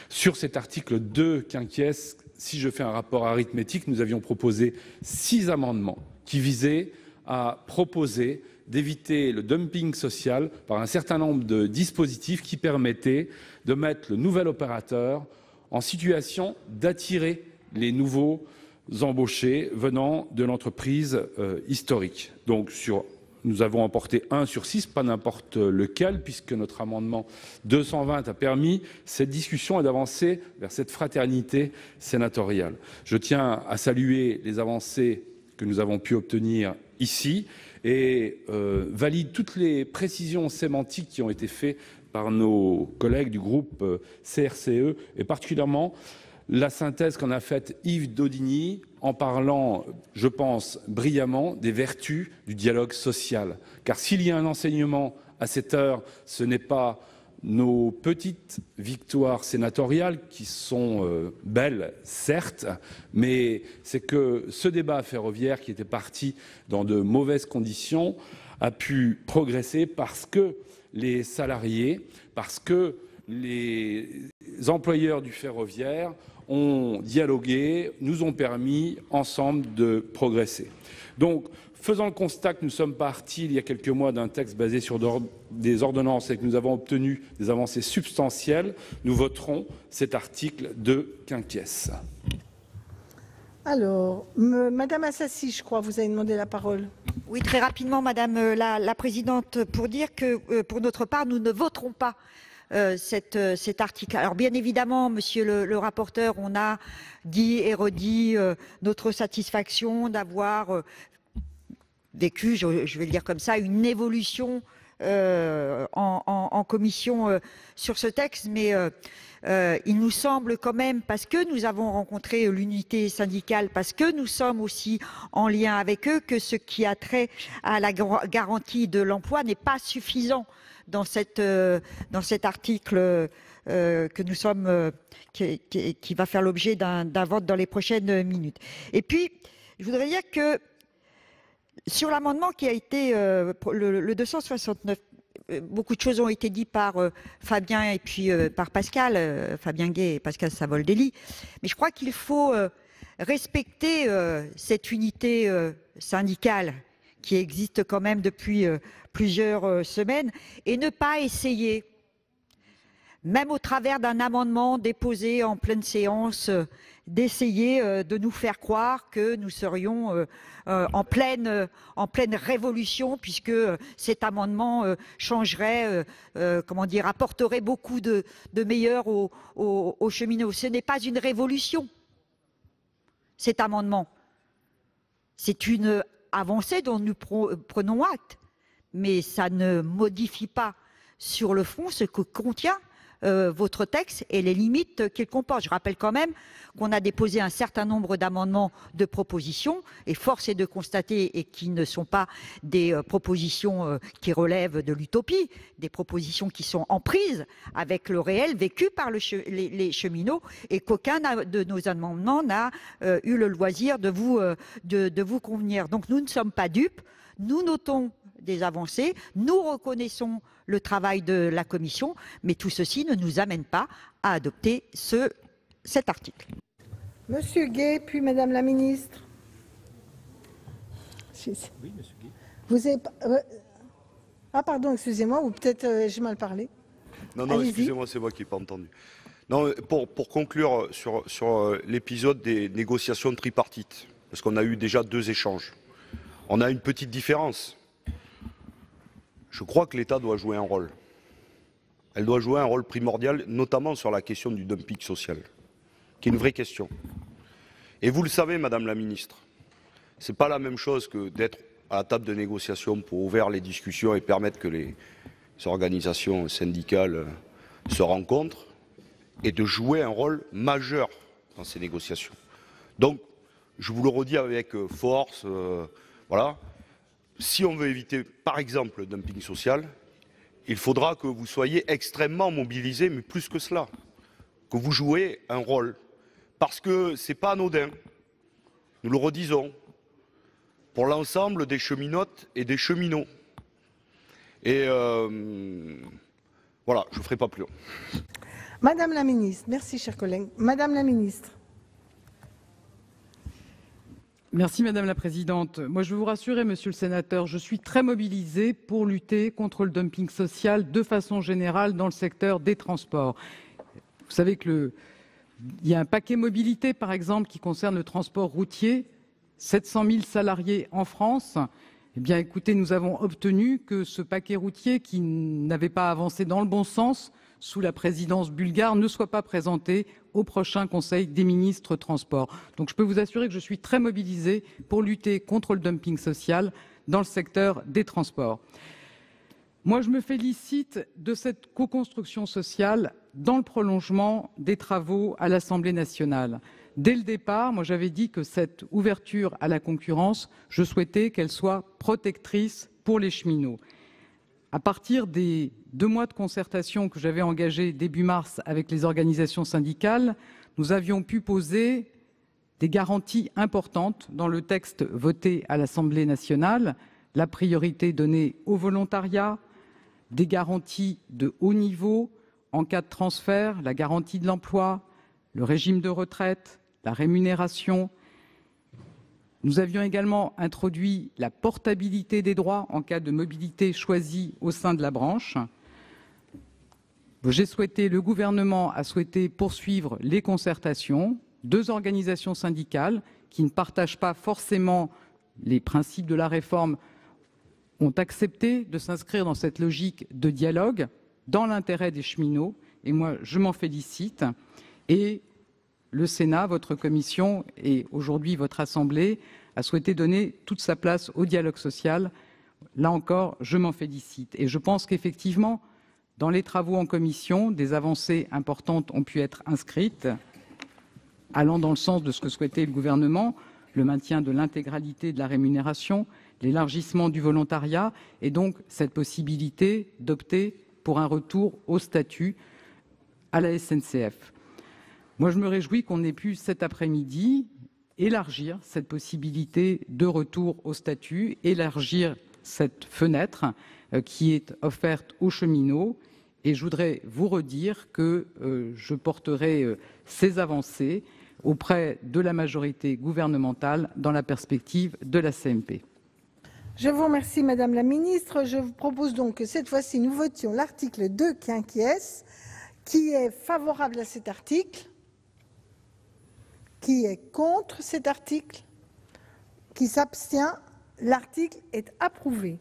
S4: Sur cet article 2 quinquies, si je fais un rapport arithmétique, nous avions proposé 6 amendements qui visaient à proposer d'éviter le dumping social par un certain nombre de dispositifs qui permettaient de mettre le nouvel opérateur en situation d'attirer les nouveaux embauchés venant de l'entreprise historique. Donc nous avons emporté 1 sur 6, pas n'importe lequel, puisque notre amendement 220 a permis cette discussion et d'avancer vers cette fraternité sénatoriale. Je tiens à saluer les avancées que nous avons pu obtenir ici et valide toutes les précisions sémantiques qui ont été faites par nos collègues du groupe CRCE et particulièrement la synthèse qu'en a faite Yves Daudigny en parlant, je pense, brillamment des vertus du dialogue social. Car s'il y a un enseignement à cette heure, ce n'est pas nos petites victoires sénatoriales qui sont belles, certes, mais c'est que ce débat ferroviaire qui était parti dans de mauvaises conditions a pu progresser parce que les salariés, parce que les employeurs du ferroviaire ont dialogué, nous ont permis ensemble de progresser. Donc, faisant le constat que nous sommes partis il y a quelques mois d'un texte basé sur des ordonnances et que nous avons obtenu des avancées substantielles, nous voterons cet article 2 quinquies.
S3: Alors, Madame Assassi, je crois, vous avez demandé la parole.
S17: Oui, très rapidement, Madame la Présidente, pour dire que pour notre part, nous ne voterons pas cet article. Alors bien évidemment, Monsieur le rapporteur, on a dit et redit notre satisfaction d'avoir vécu, je vais le dire comme ça, une évolution en commission sur ce texte, mais il nous semble quand même, parce que nous avons rencontré l'unité syndicale, parce que nous sommes aussi en lien avec eux, que ce qui a trait à la garantie de l'emploi n'est pas suffisant dans cet article que nous sommes, qui va faire l'objet d'un vote dans les prochaines minutes. Et puis, je voudrais dire que sur l'amendement qui a été le 269, beaucoup de choses ont été dites par Fabien et puis par Pascal, Fabien Gay et Pascal Savoldelli, mais je crois qu'il faut respecter cette unité syndicale qui existe quand même depuis plusieurs semaines et ne pas essayer même au travers d'un amendement déposé en pleine séance, d'essayer de nous faire croire que nous serions en pleine révolution, puisque cet amendement changerait, apporterait beaucoup de meilleurs aux cheminots. Ce n'est pas une révolution, cet amendement. C'est une avancée dont nous prenons acte, mais ça ne modifie pas sur le fond ce que contient votre texte et les limites qu'il comporte. Je rappelle quand même qu'on a déposé un certain nombre d'amendements de propositions, et force est de constater, et qui ne sont pas des propositions qui relèvent de l'utopie, des propositions qui sont en prise avec le réel vécu par les cheminots, et qu'aucun de nos amendements n'a eu le loisir de vous convenir. Donc nous ne sommes pas dupes, nous notons des avancées, nous reconnaissons le travail de la Commission, mais tout ceci ne nous amène pas à adopter cet article.
S3: Monsieur Gay, puis Madame la Ministre.
S14: Oui, Monsieur Gay.
S3: Vous avez... Ah pardon, excusez-moi, ou peut-être j'ai mal parlé.
S2: Non, excusez-moi, c'est moi qui n'ai pas entendu. Non, pour conclure sur l'épisode des négociations tripartites, parce qu'on a eu déjà 2 échanges, on a une petite différence. Je crois que l'État doit jouer un rôle. Elle doit jouer un rôle primordial, notamment sur la question du dumping social, qui est une vraie question. Et vous le savez, Madame la Ministre, ce n'est pas la même chose que d'être à la table de négociation pour ouvrir les discussions et permettre que les organisations syndicales se rencontrent, et de jouer un rôle majeur dans ces négociations. Donc, je vous le redis avec force, voilà. Si on veut éviter, par exemple, le dumping social, il faudra que vous soyez extrêmement mobilisés, mais plus que cela, que vous jouez un rôle. Parce que ce n'est pas anodin, nous le redisons, pour l'ensemble des cheminotes et des cheminots. Et voilà, je ne ferai pas plus long.
S3: Madame la Ministre, merci chers collègues. Madame la Ministre.
S7: Merci Madame la Présidente. Moi, je veux vous rassurer, Monsieur le Sénateur, je suis très mobilisée pour lutter contre le dumping social de façon générale dans le secteur des transports. Vous savez qu'il y a un paquet mobilité, par exemple, qui concerne le transport routier, 700 000 salariés en France. Eh bien, écoutez, nous avons obtenu que ce paquet routier, qui n'avait pas avancé dans le bon sens sous la présidence bulgare, ne soit pas présenté au prochain Conseil des ministres Transports. Donc je peux vous assurer que je suis très mobilisée pour lutter contre le dumping social dans le secteur des transports. Moi, je me félicite de cette co-construction sociale dans le prolongement des travaux à l'Assemblée nationale. Dès le départ, moi j'avais dit que cette ouverture à la concurrence, je souhaitais qu'elle soit protectrice pour les cheminots. À partir des 2 mois de concertation que j'avais engagés début mars avec les organisations syndicales, nous avions pu poser des garanties importantes dans le texte voté à l'Assemblée nationale, la priorité donnée au volontariat, des garanties de haut niveau en cas de transfert, la garantie de l'emploi, le régime de retraite, la rémunération. Nous avions également introduit la portabilité des droits en cas de mobilité choisie au sein de la branche. Le gouvernement a souhaité poursuivre les concertations. 2 organisations syndicales qui ne partagent pas forcément les principes de la réforme ont accepté de s'inscrire dans cette logique de dialogue dans l'intérêt des cheminots. Et moi, je m'en félicite. Et le Sénat, votre commission et aujourd'hui votre Assemblée a souhaité donner toute sa place au dialogue social. Là encore, je m'en félicite. Et je pense qu'effectivement, dans les travaux en commission, des avancées importantes ont pu être inscrites, allant dans le sens de ce que souhaitait le gouvernement, le maintien de l'intégralité de la rémunération, l'élargissement du volontariat et donc cette possibilité d'opter pour un retour au statut à la SNCF. Moi, je me réjouis qu'on ait pu cet après-midi élargir cette possibilité de retour au statut, élargir cette fenêtre qui est offerte aux cheminots. Et je voudrais vous redire que je porterai ces avancées auprès de la majorité gouvernementale dans la perspective de la CMP.
S3: Je vous remercie, Madame la Ministre. Je vous propose donc que cette fois-ci, nous votions l'article 2 quinquies, Qui est favorable à cet article? Qui est contre cet article? Qui s'abstient? L'article est approuvé.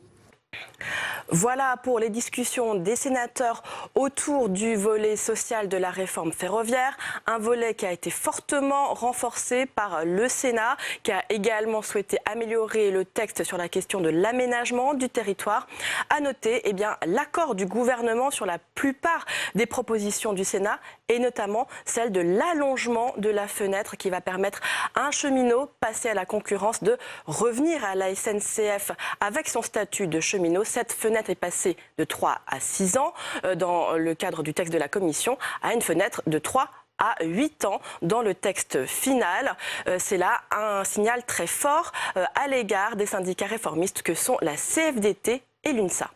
S1: Voilà pour les discussions des sénateurs autour du volet social de la réforme ferroviaire, un volet qui a été fortement renforcé par le Sénat, qui a également souhaité améliorer le texte sur la question de l'aménagement du territoire. À noter l'accord du gouvernement sur la plupart des propositions du Sénat, et notamment celle de l'allongement de la fenêtre qui va permettre à un cheminot passé à la concurrence de revenir à la SNCF avec son statut de cheminot. Cette fenêtre est passée de 3 à 6 ans dans le cadre du texte de la Commission à une fenêtre de 3 à 8 ans dans le texte final. C'est là un signal très fort à l'égard des syndicats réformistes que sont la CFDT et l'UNSA.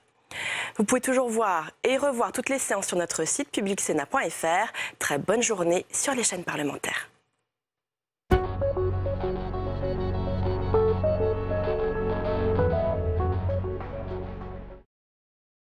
S1: Vous pouvez toujours voir et revoir toutes les séances sur notre site publicsénat.fr. Très bonne journée sur les chaînes parlementaires.